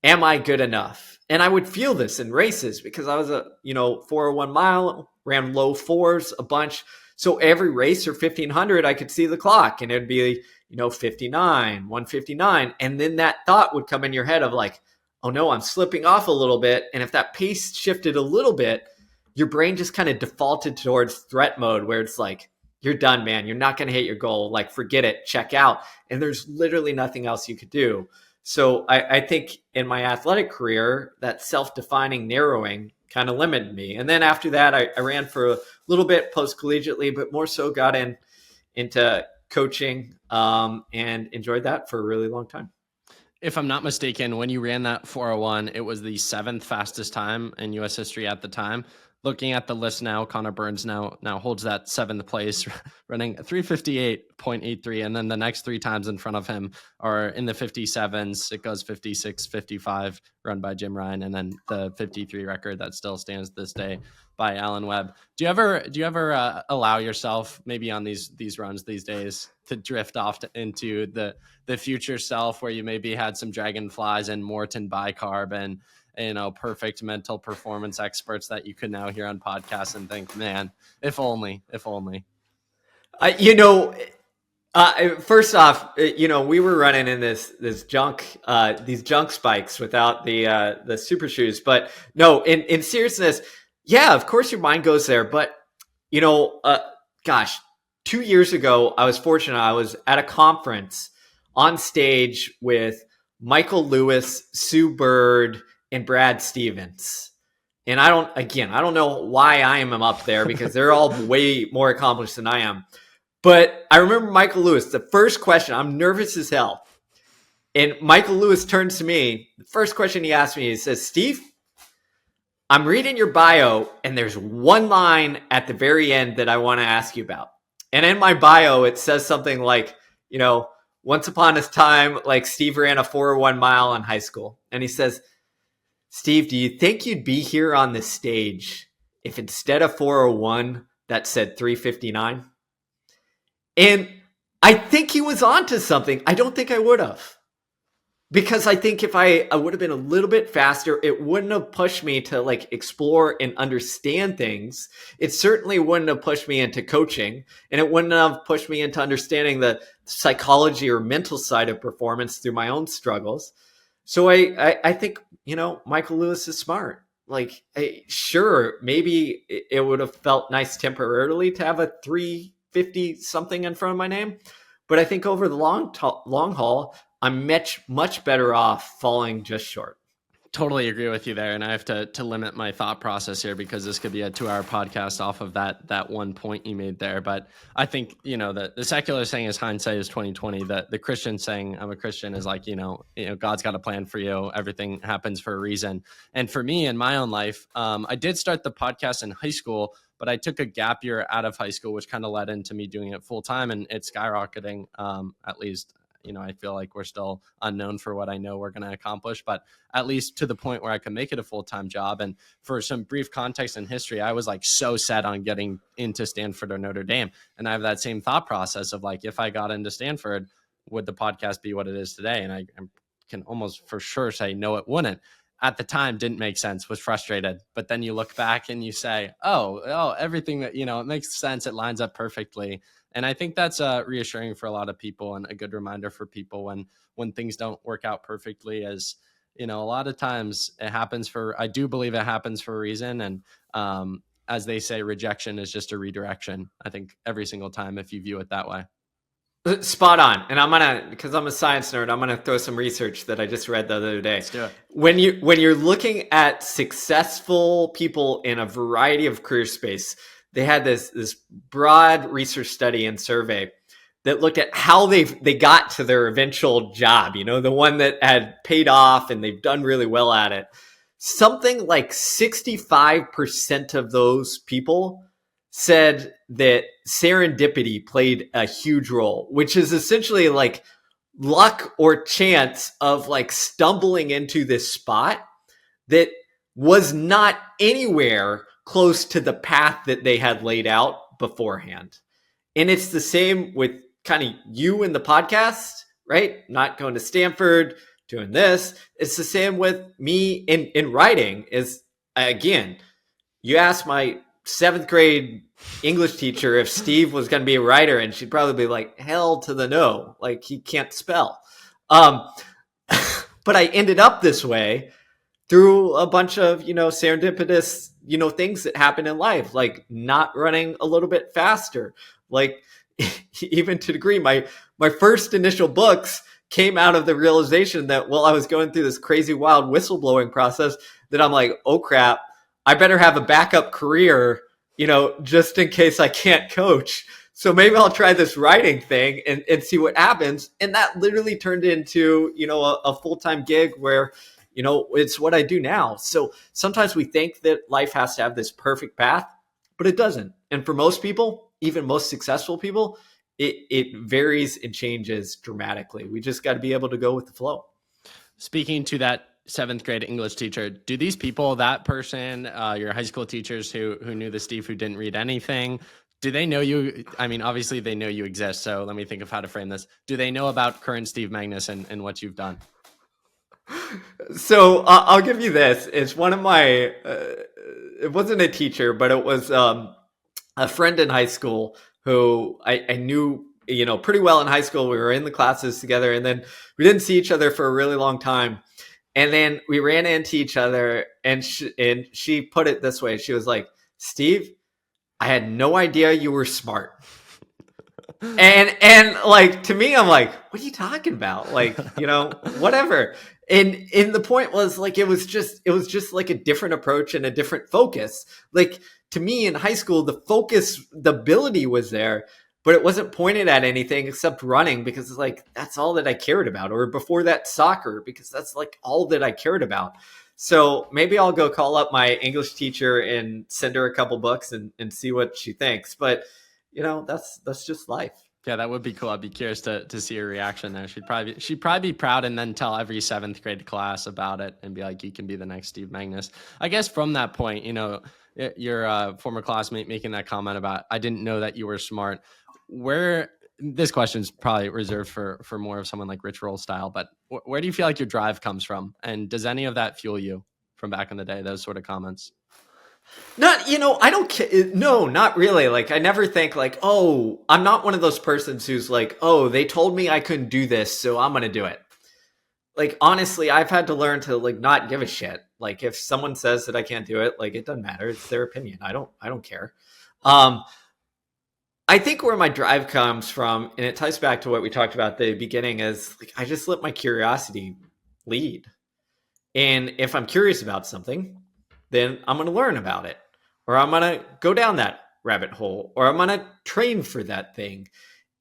Am I good enough? And I would feel this in races because I was a, 401 mile, ran low fours a bunch. So every race or 1500, I could see the clock and it'd be, 59, 159. And then that thought would come in your head of like, oh no, I'm slipping off a little bit. And if that pace shifted a little bit, your brain just kind of defaulted towards threat mode, where it's like, you're done, man. You're not going to hit your goal. Like, forget it, check out. And there's literally nothing else you could do. So I think in my athletic career, that self-defining narrowing kind of limited me. And then after that, I ran for a little bit post-collegiately, but more so got into coaching and enjoyed that for a really long time. If I'm not mistaken, when you ran that 401, it was the 7th fastest time in U.S. history at the time. Looking at the list now, Connor Burns now holds that 7th place, running 358.83. And then the next 3 times in front of him are in the 57s. It goes 56, 55, run by Jim Ryan. And then the 53 record that still stands this day by Alan Webb. Do you ever allow yourself, maybe on these runs these days, to drift off into the future self, where you maybe had some dragonflies and Morton bicarb and perfect mental performance experts that you could now hear on podcasts and think, man, if only. First off, we were running in this junk, these junk spikes without the super shoes. But no, in seriousness, yeah, of course your mind goes there. But, 2 years ago, I was fortunate. I was at a conference on stage with Michael Lewis, Sue Bird, and Brad Stevens. And I don't know why I am up there, because they're all way more accomplished than I am. But I remember Michael Lewis, the first question, I'm nervous as hell. And Michael Lewis turns to me. The first question he asked me, he says, Steve, I'm reading your bio, and there's one line at the very end that I want to ask you about. And in my bio, it says something like, once upon a time, like Steve ran a 401 mile in high school. And he says, Steve, do you think you'd be here on this stage if instead of 401, that said 359? And I think he was onto something. I don't think I would have. Because I think if I would have been a little bit faster, it wouldn't have pushed me to like explore and understand things. It certainly wouldn't have pushed me into coaching, and it wouldn't have pushed me into understanding the psychology or mental side of performance through my own struggles. So I think, Michael Lewis is smart. Like, sure, maybe it would have felt nice temporarily to have a 350 something in front of my name. But I think over the long haul, I'm much better off falling just short. Totally agree with you there. And I have to limit my thought process here, because this could be a 2-hour podcast off of that one point you made there. But I think, the secular saying is hindsight is 2020. The Christian saying, I'm a Christian, is like, God's got a plan for you. Everything happens for a reason. And for me in my own life, I did start the podcast in high school, but I took a gap year out of high school, which kind of led into me doing it full time, and it's skyrocketing, at least. I feel like we're still unknown for what I know we're going to accomplish, but at least to the point where I can make it a full-time job. And for some brief context in history, I was like so set on getting into Stanford or Notre Dame. And I have that same thought process of like, if I got into Stanford, would the podcast be what it is today? And I can almost for sure say, no, it wouldn't. at the time didn't make sense, was frustrated. But then you look back and you say, oh, everything that, it makes sense. It lines up perfectly. And I think that's reassuring for a lot of people and a good reminder for people when things don't work out perfectly. As a lot of times I do believe it happens for a reason. And as they say, rejection is just a redirection. I think every single time, if you view it that way. Spot on. And because I'm a science nerd, I'm gonna throw some research that I just read the other day. Let's do it. When you're looking at successful people in a variety of career space, they had this broad research study and survey that looked at how they got to their eventual job, the one that had paid off and they've done really well at it. Something like 65% of those people said that serendipity played a huge role, which is essentially like luck or chance of like stumbling into this spot that was not anywhere close to the path that they had laid out beforehand. And it's the same with kind of you in the podcast, right? Not going to Stanford, doing this. It's the same with me in writing. Is, again, you ask my 7th grade English teacher if Steve was going to be a writer, and she'd probably be like, hell to the no, like he can't spell. But I ended up this way through a bunch of, serendipitous, things that happen in life, like not running a little bit faster. Like even to a degree, my first initial books came out of the realization that while I was going through this crazy wild whistleblowing process, that I'm like, oh crap, I better have a backup career, just in case I can't coach. So maybe I'll try this writing thing and see what happens. And that literally turned into, a full-time gig where, it's what I do now. So sometimes we think that life has to have this perfect path, but it doesn't. And for most people, even most successful people, it varies and changes dramatically. We just got to be able to go with the flow. Speaking to that 7th grade English teacher, do these people, that person, your high school teachers who knew the Steve who didn't read anything, do they know you? I mean, obviously they know you exist. So let me think of how to frame this. Do they know about current Steve Magness and what you've done? So I'll give you this. It's one of my, it wasn't a teacher, but it was a friend in high school who I knew, pretty well in high school. We were in the classes together, and then we didn't see each other for a really long time. And then we ran into each other, and she put it this way. She was like, Steve, I had no idea you were smart. And like, to me, I'm like, what are you talking about? Like, whatever. And the point was like, it was just like a different approach and a different focus. Like, to me in high school, the focus, the ability was there, but it wasn't pointed at anything except running, because it's like, that's all that I cared about. Or before that, soccer, because that's like all that I cared about. So maybe I'll go call up my English teacher and send her a couple books and see what she thinks. But that's just life. Yeah, that would be cool. I'd be curious to see her reaction there. She'd probably be proud, and then tell every 7th grade class about it and be like, you can be the next Steve Magness. I guess from that point, your former classmate making that comment about, I didn't know that you were smart. This question is probably reserved for more of someone like Rich Roll style, but where do you feel like your drive comes from? And does any of that fuel you from back in the day, those sort of comments? I don't, no, not really. Like, I never think like, oh, I'm not one of those persons who's like, oh, they told me I couldn't do this, so I'm going to do it. Like, honestly, I've had to learn to like, not give a shit. Like, if someone says that I can't do it, like, it doesn't matter. It's their opinion. I don't care. I think where my drive comes from, and it ties back to what we talked about at the beginning, is like, I just let my curiosity lead. And if I'm curious about something, then I'm going to learn about it, or I'm going to go down that rabbit hole, or I'm going to train for that thing.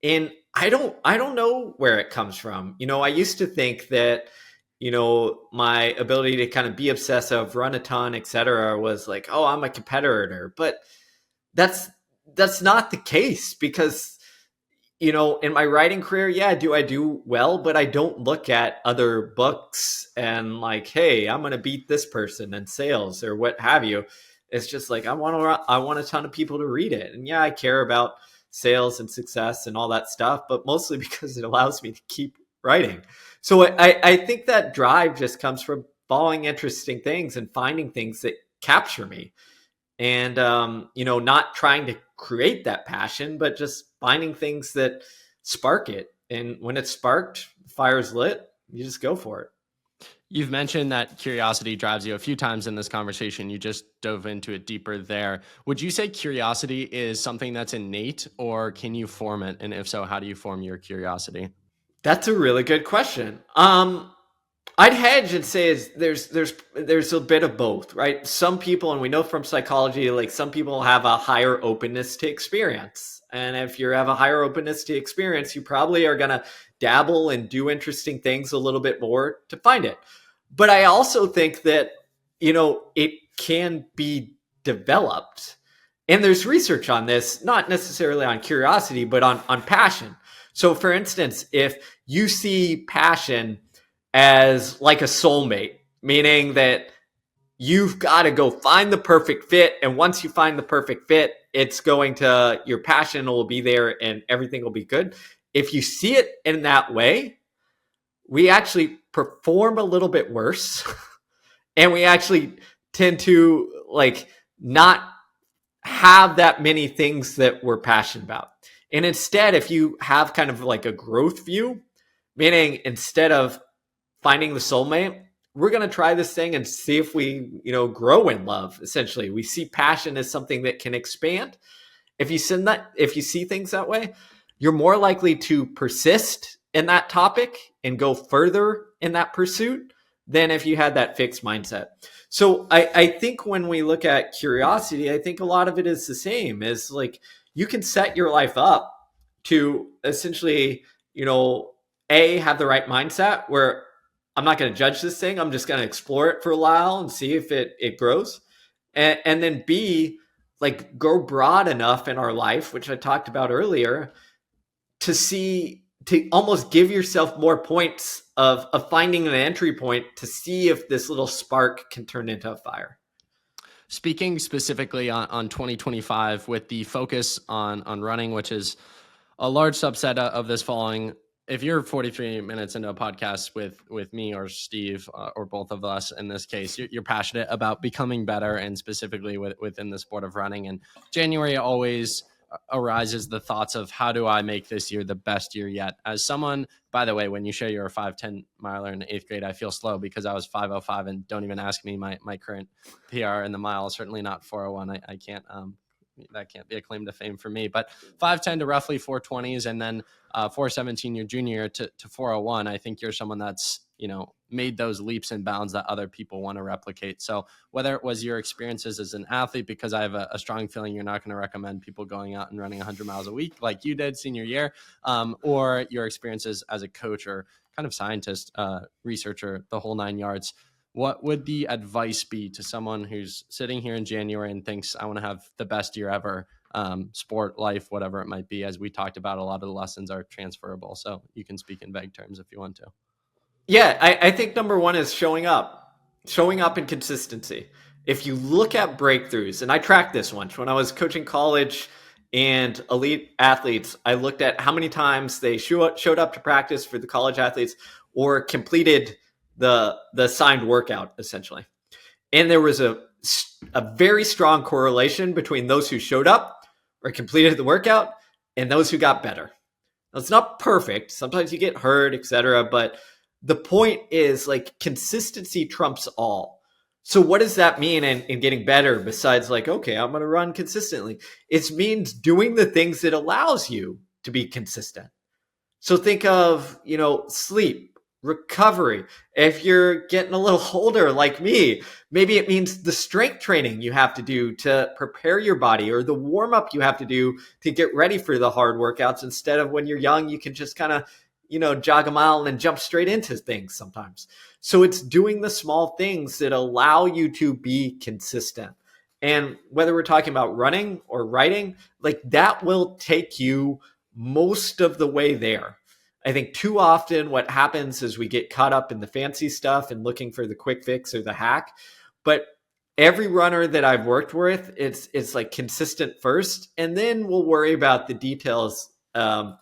And I don't know where it comes from. I used to think that, my ability to kind of be obsessive, run a ton, etc., was like, oh, I'm a competitor. But that's not the case, because, in my writing career, yeah, I do well, but I don't look at other books and like, hey, I'm going to beat this person in sales or what have you. It's just like, I want a ton of people to read it. And yeah, I care about sales and success and all that stuff, but mostly because it allows me to keep writing. So I think that drive just comes from following interesting things and finding things that capture me. And, not trying to create that passion, but just finding things that spark it. And when it's sparked, fire's lit, you just go for it. You've mentioned that curiosity drives you a few times in this conversation. You just dove into it deeper there. Would you say curiosity is something that's innate, or can you form it? And if so, how do you form your curiosity? That's a really good question. I'd hedge and say there's a bit of both, right? Some people, and we know from psychology, like some people have a higher openness to experience. And if you have a higher openness to experience, you probably are going to dabble and do interesting things a little bit more to find it. But I also think that, it can be developed. And there's research on this, not necessarily on curiosity, but on passion. So for instance, if you see passion as like a soulmate, meaning that you've got to go find the perfect fit. And once you find the perfect fit, your passion will be there and everything will be good. If you see it in that way, we actually perform a little bit worse. And we actually tend to not have that many things that we're passionate about. And instead, if you have kind of like a growth view, meaning instead of finding the soulmate, we're going to try this thing and see if we, grow in love. Essentially, we see passion as something that can expand. If you see things that way, you're more likely to persist in that topic and go further in that pursuit than if you had that fixed mindset. So I think when we look at curiosity, I think a lot of it is the same. Is like you can set your life up to essentially, have the right mindset where I'm not going to judge this thing. I'm just going to explore it for a while and see if it grows. And then B, go broad enough in our life, which I talked about earlier, to almost give yourself more points of finding an entry point to see if this little spark can turn into a fire. Speaking specifically on 2025 with the focus on running, which is a large subset of this following. If you're 43 minutes into a podcast with me or Steve or both of us in this case, you're passionate about becoming better and specifically within the sport of running. And January always arises the thoughts of how do I make this year the best year yet? As someone, by the way, when you share you're a 5:10 miler in the 8th grade, I feel slow because I was 5:05, and don't even ask me my current PR in the mile. Certainly not 4:01. I can't. That can't be a claim to fame for me, but 5:10 to roughly 4:20s, and then 4:17 your junior year to 4:01. I think you're someone that's, made those leaps and bounds that other people want to replicate. So whether it was your experiences as an athlete, because I have a strong feeling you're not going to recommend people going out and running 100 miles a week like you did senior year, or your experiences as a coach or kind of scientist, researcher, the whole 9 yards. What would the advice be to someone who's sitting here in January and thinks, I want to have the best year ever, sport, life, whatever it might be? As we talked about, a lot of the lessons are transferable. So you can speak in vague terms if you want to. Yeah, I think number one is showing up in consistency. If you look at breakthroughs, and I tracked this once when I was coaching college and elite athletes, I looked at how many times they showed up to practice for the college athletes or completed the assigned workout, essentially. And there was a very strong correlation between those who showed up or completed the workout and those who got better. Now, it's not perfect. Sometimes you get hurt, etc. But the point is consistency trumps all. So what does that mean in getting better besides okay, I'm going to run consistently? It means doing the things that allows you to be consistent. So think of, sleep, recovery. If you're getting a little older like me, maybe it means the strength training you have to do to prepare your body, or the warm up you have to do to get ready for the hard workouts. Instead of when you're young, you can just kind of, jog a mile and then jump straight into things sometimes. So it's doing the small things that allow you to be consistent. And whether we're talking about running or writing, that will take you most of the way there. I think too often what happens is we get caught up in the fancy stuff and looking for the quick fix or the hack. But every runner that I've worked with, it's consistent first, and then we'll worry about the details when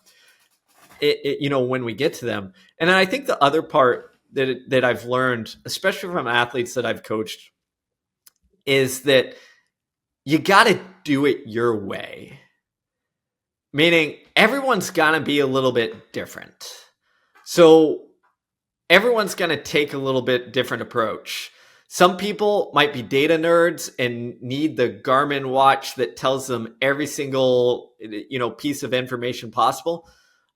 we get to them. And then I think the other part that I've learned, especially from athletes that I've coached, is that you got to do it your way. Meaning everyone's going to be a little bit different. So everyone's going to take a little bit different approach. Some people might be data nerds and need the Garmin watch that tells them every single, piece of information possible.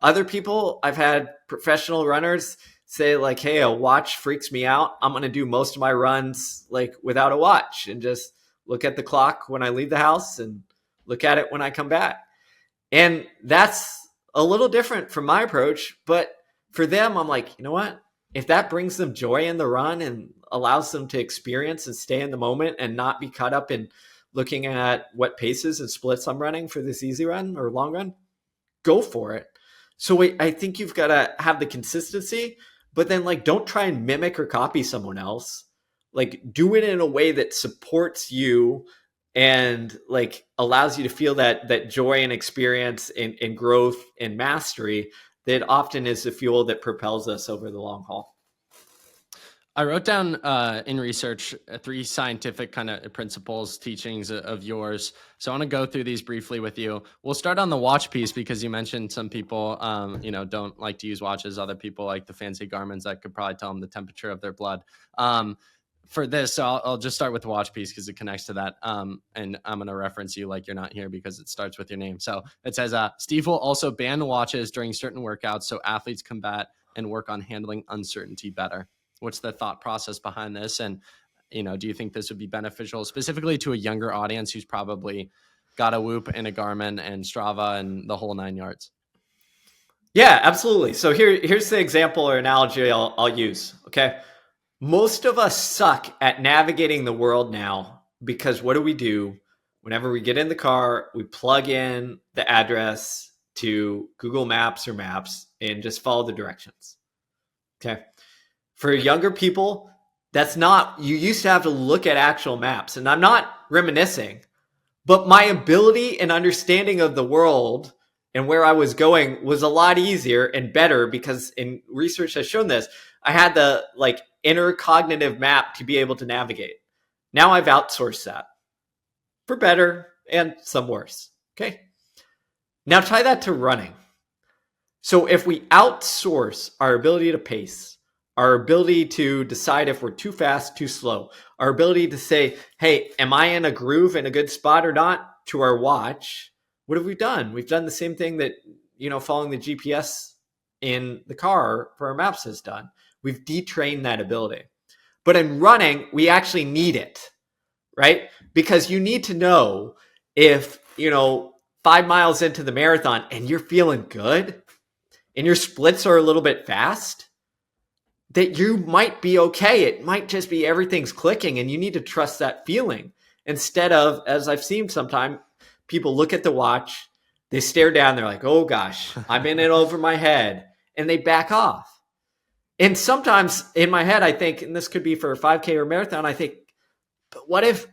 Other people, I've had professional runners say like, hey, a watch freaks me out. I'm going to do most of my runs like without a watch and just look at the clock when I leave the house and look at it when I come back. And that's a little different from my approach. But for them, I'm like, you know what? If that brings them joy in the run and allows them to experience and stay in the moment and not be caught up in looking at what paces and splits I'm running for this easy run or long run, go for it. So I think you've got to have the consistency, but then like, don't try and mimic or copy someone else. Like do it in a way that supports you and like allows you to feel that joy and experience and growth and mastery that often is the fuel that propels us over the long haul. I wrote down in research 3 scientific kind of principles, teachings of yours. So I want to go through these briefly with you. We'll start on the watch piece because you mentioned some people, don't like to use watches. Other people like the fancy Garmins that could probably tell them the temperature of their blood. For this, so I'll just start with the watch piece because it connects to that. And I'm going to reference you like you're not here because it starts with your name. So it says, Steve will also ban watches during certain workouts so athletes combat and work on handling uncertainty better. What's the thought process behind this? And, do you think this would be beneficial specifically to a younger audience who's probably got a Whoop and a Garmin and Strava and the whole 9 yards? Yeah, absolutely. So here's the example or analogy I'll use. Okay. Most of us suck at navigating the world now because what do? Whenever we get in the car, we plug in the address to Google Maps or Maps and just follow the directions. Okay. For younger people, you used to have to look at actual maps. And I'm not reminiscing, but my ability and understanding of the world and where I was going was a lot easier and better because in research has shown this. I had the inner cognitive map to be able to navigate. Now I've outsourced that for better and some worse. Okay. Now tie that to running. So if we outsource our ability to pace, our ability to decide if we're too fast, too slow, our ability to say, hey, am I in a groove in a good spot or not to our watch? What have we done? We've done the same thing that, following the GPS in the car for our maps has done. We've detrained that ability. But in running, we actually need it, right? Because you need to know if, 5 miles into the marathon and you're feeling good and your splits are a little bit fast, that you might be okay. It might just be everything's clicking and you need to trust that feeling instead of, as I've seen sometimes, people look at the watch, they stare down, they're like, oh gosh, I'm in it over my head, and they back off. And sometimes in my head, I think, and this could be for a 5K or marathon, I think, but what if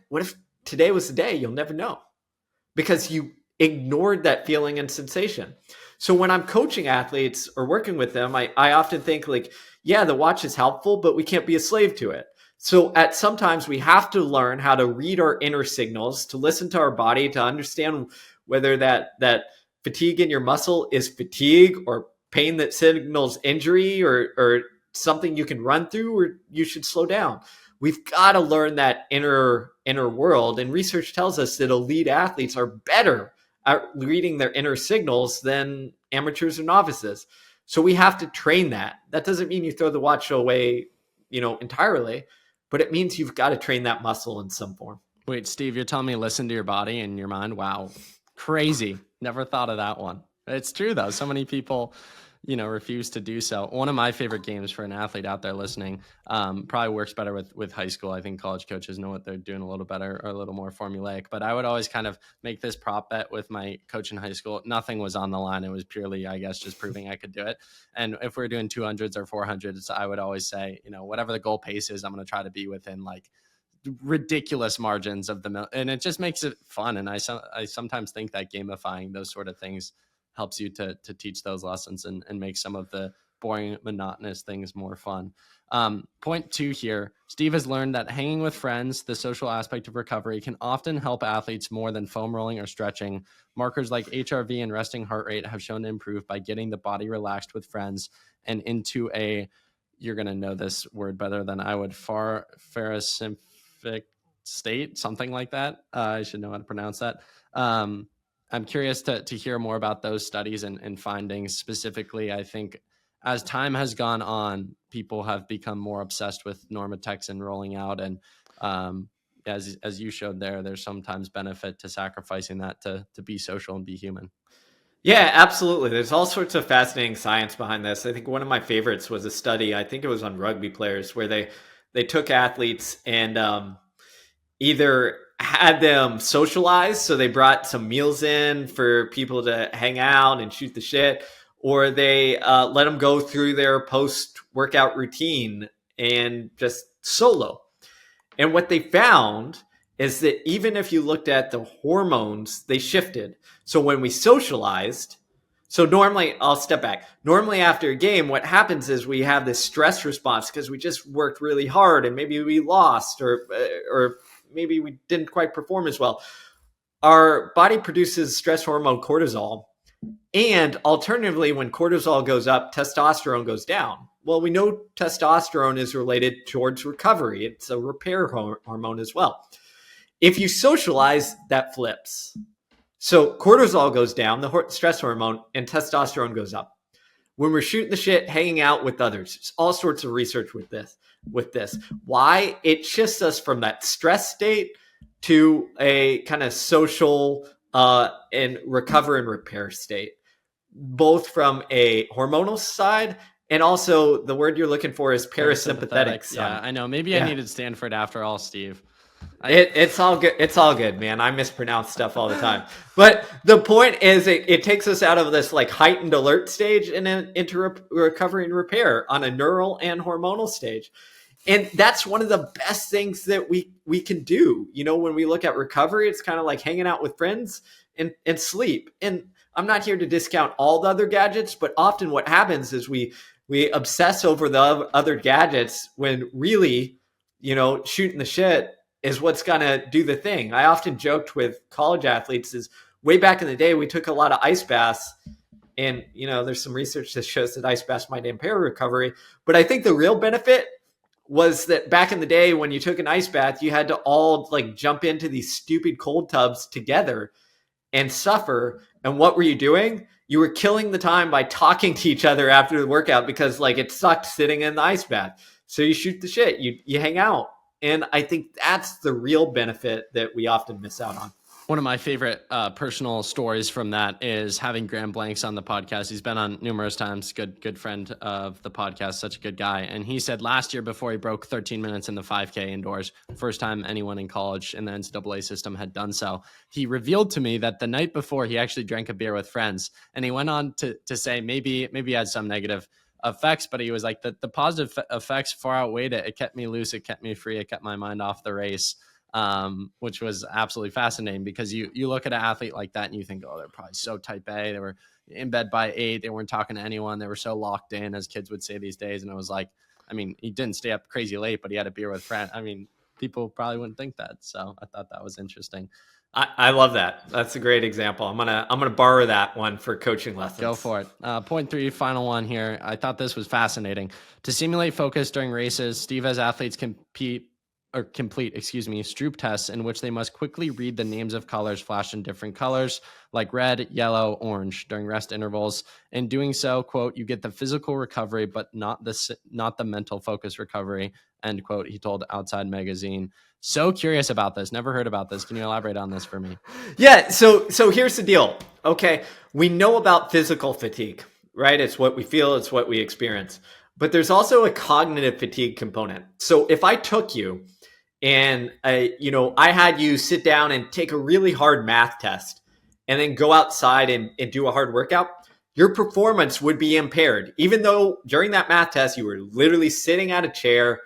today was the day? You'll never know because you ignored that feeling and sensation. So when I'm coaching athletes or working with them, I often think the watch is helpful, but we can't be a slave to it. So sometimes we have to learn how to read our inner signals, to listen to our body, to understand whether that fatigue in your muscle is fatigue or pain that signals injury or something you can run through or you should slow down. We've got to learn that inner world. And research tells us that elite athletes are better at reading their inner signals than amateurs or novices. So we have to train that. That doesn't mean you throw the watch away, entirely, but it means you've got to train that muscle in some form. Wait, Steve, you're telling me listen to your body and your mind? Wow. Crazy. Never thought of that one. It's true though. So many people, refuse to do so. One of my favorite games for an athlete out there listening, probably works better with high school. I think college coaches know what they're doing a little better or a little more formulaic, but I would always kind of make this prop bet with my coach in high school. Nothing was on the line. It was purely, I guess, just proving I could do it. And if we're doing 200s or 400s, I would always say, whatever the goal pace is, I'm going to try to be within ridiculous margins of and it just makes it fun. And I sometimes think that gamifying those sort of things helps you to teach those lessons and make some of the boring, monotonous things more fun. Point 2 here, Steve has learned that hanging with friends, the social aspect of recovery, can often help athletes more than foam rolling or stretching. Markers like HRV and resting heart rate have shown to improve by getting the body relaxed with friends and into a, you're going to know this word better than I would, parasympathetic state, something like that. I should know how to pronounce that. I'm curious to hear more about those studies and findings. Specifically, I think as time has gone on, people have become more obsessed with Normatex and rolling out. And as you showed there, there's sometimes benefit to sacrificing that to be social and be human. Yeah, absolutely. There's all sorts of fascinating science behind this. I think one of my favorites was a study, I think it was on rugby players, where they took athletes and either had them socialize, so they brought some meals in for people to hang out and shoot the shit, or they let them go through their post-workout routine and just solo. And what they found is that even if you looked at the hormones, they shifted. So when we socialized, so normally, I'll step back. Normally after a game, what happens is we have this stress response because we just worked really hard and maybe we lost or maybe we didn't quite perform as well. Our body produces stress hormone cortisol. And alternatively, when cortisol goes up, testosterone goes down. Well, we know testosterone is related towards recovery. It's a repair hormone as well. If you socialize, that flips. So cortisol goes down, the stress hormone, and testosterone goes up. When we're shooting the shit, hanging out with others, there's all sorts of research with this. Why? It shifts us from that stress state to a kind of social and recover and repair state, both from a hormonal side and also the word you're looking for is parasympathetic. Yeah, I know. Maybe I needed Stanford after all, Steve. It's all good. It's all good, man. I mispronounce stuff all the time. But the point is it takes us out of this like heightened alert stage and then into recovery and repair on a neural and hormonal stage. And that's one of the best things that we can do. You know, when we look at recovery, it's kind of like hanging out with friends and sleep. And I'm not here to discount all the other gadgets, but often what happens is we obsess over the other gadgets when really, you know, shooting the shit is what's going to do the thing. I often joked with college athletes is way back in the day, we took a lot of ice baths and, you know, there's some research that shows that ice baths might impair recovery. But I think the real benefit was that back in the day when you took an ice bath, you had to all like jump into these stupid cold tubs together and suffer. And what were you doing? You were killing the time by talking to each other after the workout because like it sucked sitting in the ice bath. So you shoot the shit, you hang out. And I think that's the real benefit that we often miss out on. One of my favorite personal stories from that is having Graham Blanks on the podcast. He's been on numerous times, good friend of the podcast, such a good guy. And he said last year before he broke 13 minutes in the 5K indoors, first time anyone in college in the NCAA system had done so, he revealed to me that the night before he actually drank a beer with friends. And he went on to say maybe he had some negative effects, but he was like the positive effects far outweighed it. It kept me loose. It kept me free. It kept my mind off the race. Which was absolutely fascinating because you look at an athlete like that and you think, oh, they're probably so type A. They were in bed by 8. They weren't talking to anyone. They were so locked in, as kids would say these days. And it was like, I mean, he didn't stay up crazy late, but he had a beer with friends. I mean, people probably wouldn't think that. So I thought that was interesting. I love that. That's a great example. I'm gonna borrow that one for coaching lessons. Go for it. Point 3, final one here. I thought this was fascinating. To simulate focus during races, Steve has athletes complete Stroop tests in which they must quickly read the names of colors flashed in different colors, like red, yellow, orange, during rest intervals. In doing so, quote, you get the physical recovery, but not the mental focus recovery, end quote, he told Outside Magazine. So curious about this. Never heard about this. Can you elaborate on this for me? Yeah, so here's the deal. Okay, we know about physical fatigue, right? It's what we feel, it's what we experience. But there's also a cognitive fatigue component. So if I took you and I had you sit down and take a really hard math test and then go outside and do a hard workout, your performance would be impaired. Even though during that math test, you were literally sitting at a chair,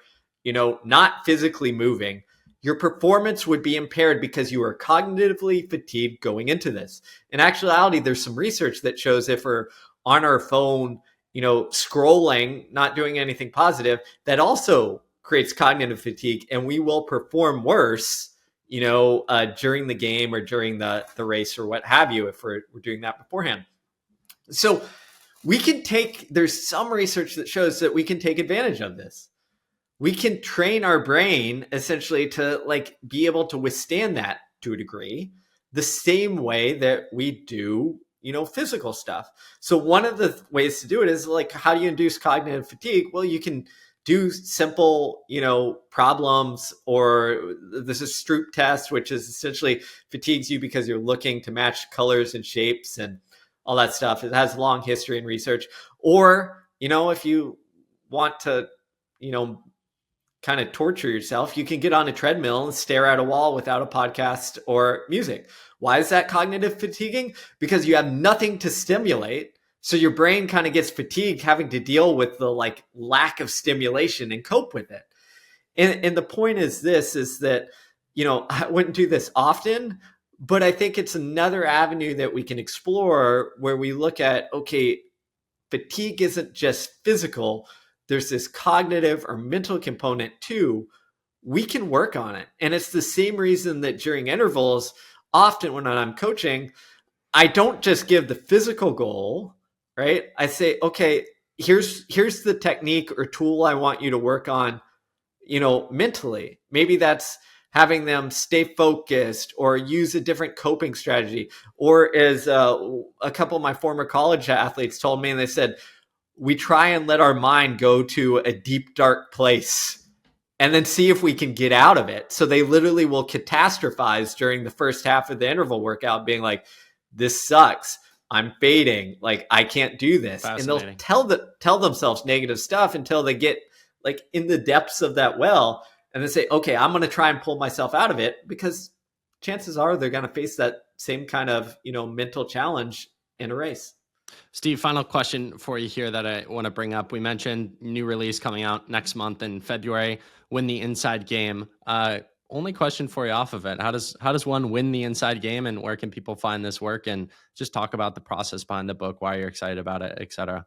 not physically moving, your performance would be impaired because you were cognitively fatigued going into this. In actuality, there's some research that shows if we're on our phone, scrolling, not doing anything positive, that also creates cognitive fatigue, and we will perform worse, during the game or during the race or what have you, if we're doing that beforehand. So there's some research that shows that we can take advantage of this. We can train our brain essentially to be able to withstand that to a degree, the same way that we do, physical stuff. So one of the ways to do it is how do you induce cognitive fatigue? Well, you can do simple, problems, or there's a Stroop test, which is essentially fatigues you because you're looking to match colors and shapes and all that stuff. It has long history in research. Or, if you want to, kind of torture yourself, you can get on a treadmill and stare at a wall without a podcast or music. Why is that cognitive fatiguing? Because you have nothing to stimulate. So your brain kind of gets fatigued having to deal with the lack of stimulation and cope with it. And the point is that, I wouldn't do this often, but I think it's another avenue that we can explore where we look at, okay, fatigue isn't just physical. There's this cognitive or mental component too. We can work on it. And it's the same reason that during intervals, often when I'm coaching, I don't just give the physical goal, right? I say, okay, here's the technique or tool I want you to work on, mentally. Maybe that's having them stay focused or use a different coping strategy. Or as a couple of my former college athletes told me, and they said, we try and let our mind go to a deep, dark place and then see if we can get out of it. So they literally will catastrophize during the first half of the interval workout, being like, this sucks. I'm fading. I can't do this. And they'll tell themselves negative stuff until they get in the depths of that well, and then say, okay, I'm going to try and pull myself out of it, because chances are they're going to face that same kind of, mental challenge in a race. Steve, final question for you here that I want to bring up. We mentioned new release coming out next month in February, Win the Inside Game. Only question for you off of it. How does one win the inside game, and where can people find this work, and just talk about the process behind the book, why you're excited about it, et cetera?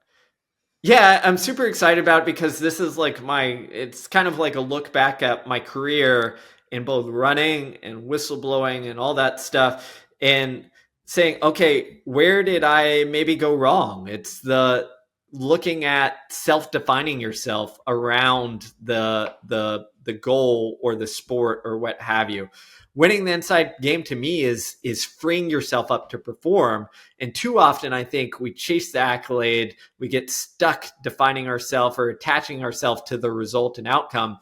Yeah, I'm super excited about it because this is it's kind of like a look back at my career in both running and whistleblowing and all that stuff, and saying, okay, where did I maybe go wrong? It's the looking at self-defining yourself around the goal or the sport or what have you. Winning the inside game to me is freeing yourself up to perform. And too often, I think we chase the accolade. We get stuck defining ourselves or attaching ourselves to the result and outcome.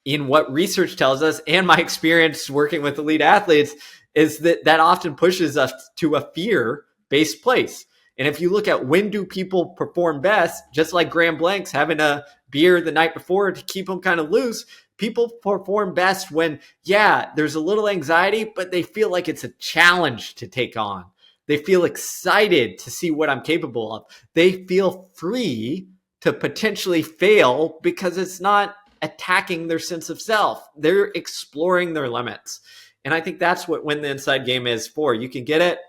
In what research tells us, and my experience working with elite athletes, is that often pushes us to a fear-based place. And if you look at when do people perform best, just like Graham Blank's having a beer the night before to keep them kind of loose, people perform best when, there's a little anxiety, but they feel like it's a challenge to take on. They feel excited to see what I'm capable of. They feel free to potentially fail because it's not attacking their sense of self. They're exploring their limits. And I think that's what Win the Inside Game is for. You can get it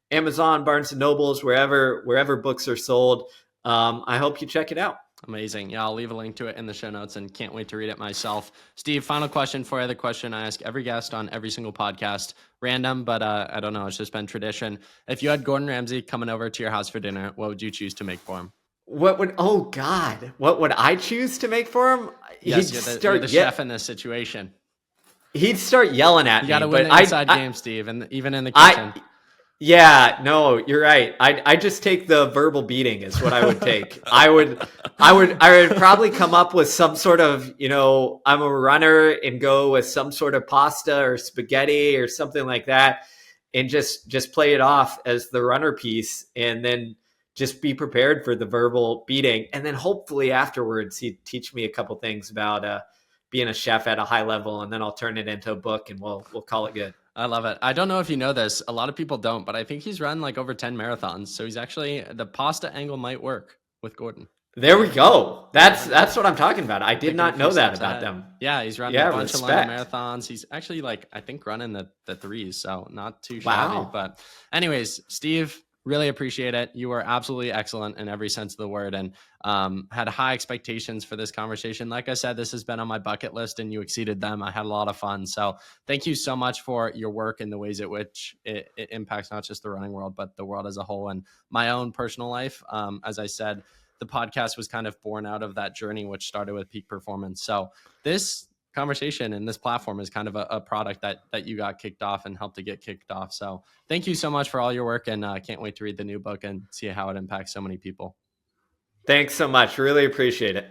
Amazon, Barnes & Nobles, wherever books are sold. I hope you check it out. Amazing. Yeah, I'll leave a link to it in the show notes and can't wait to read it myself. Steve, final question for you. The question I ask every guest on every single podcast. Random, but I don't know. It's just been tradition. If you had Gordon Ramsay coming over to your house for dinner, what would you choose to make for him? What would I choose to make for him? Yes, you're the chef in this situation. He'd start yelling at me. You got to win the inside game, Steve, and even in the kitchen. No, you're right. I just take the verbal beating is what I would take. I would probably come up with some sort of, I'm a runner, and go with some sort of pasta or spaghetti or something like that, and just play it off as the runner piece, and then just be prepared for the verbal beating. And then hopefully afterwards he'd teach me a couple things about being a chef at a high level, and then I'll turn it into a book and we'll call it good. I love it. I don't know if you know this. A lot of people don't, but I think he's run over 10 marathons. So he's actually, the pasta angle might work with Gordon. There we go. That's what I'm talking about. I did not know that about them. Yeah, he's running a bunch of London marathons. He's actually I think running the threes, so not too shabby. Wow. But anyways, Steve, Really appreciate it. You were absolutely excellent in every sense of the word, and had high expectations for this conversation. Like I said, this has been on my bucket list and you exceeded them. I had a lot of fun. So thank you so much for your work and the ways at which it impacts not just the running world, but the world as a whole and my own personal life. As I said, the podcast was kind of born out of that journey, which started with peak performance. So this conversation and this platform is kind of a product that you got kicked off and helped to get kicked off. So thank you so much for all your work, and I can't wait to read the new book and see how it impacts so many people. Thanks so much. Really appreciate it.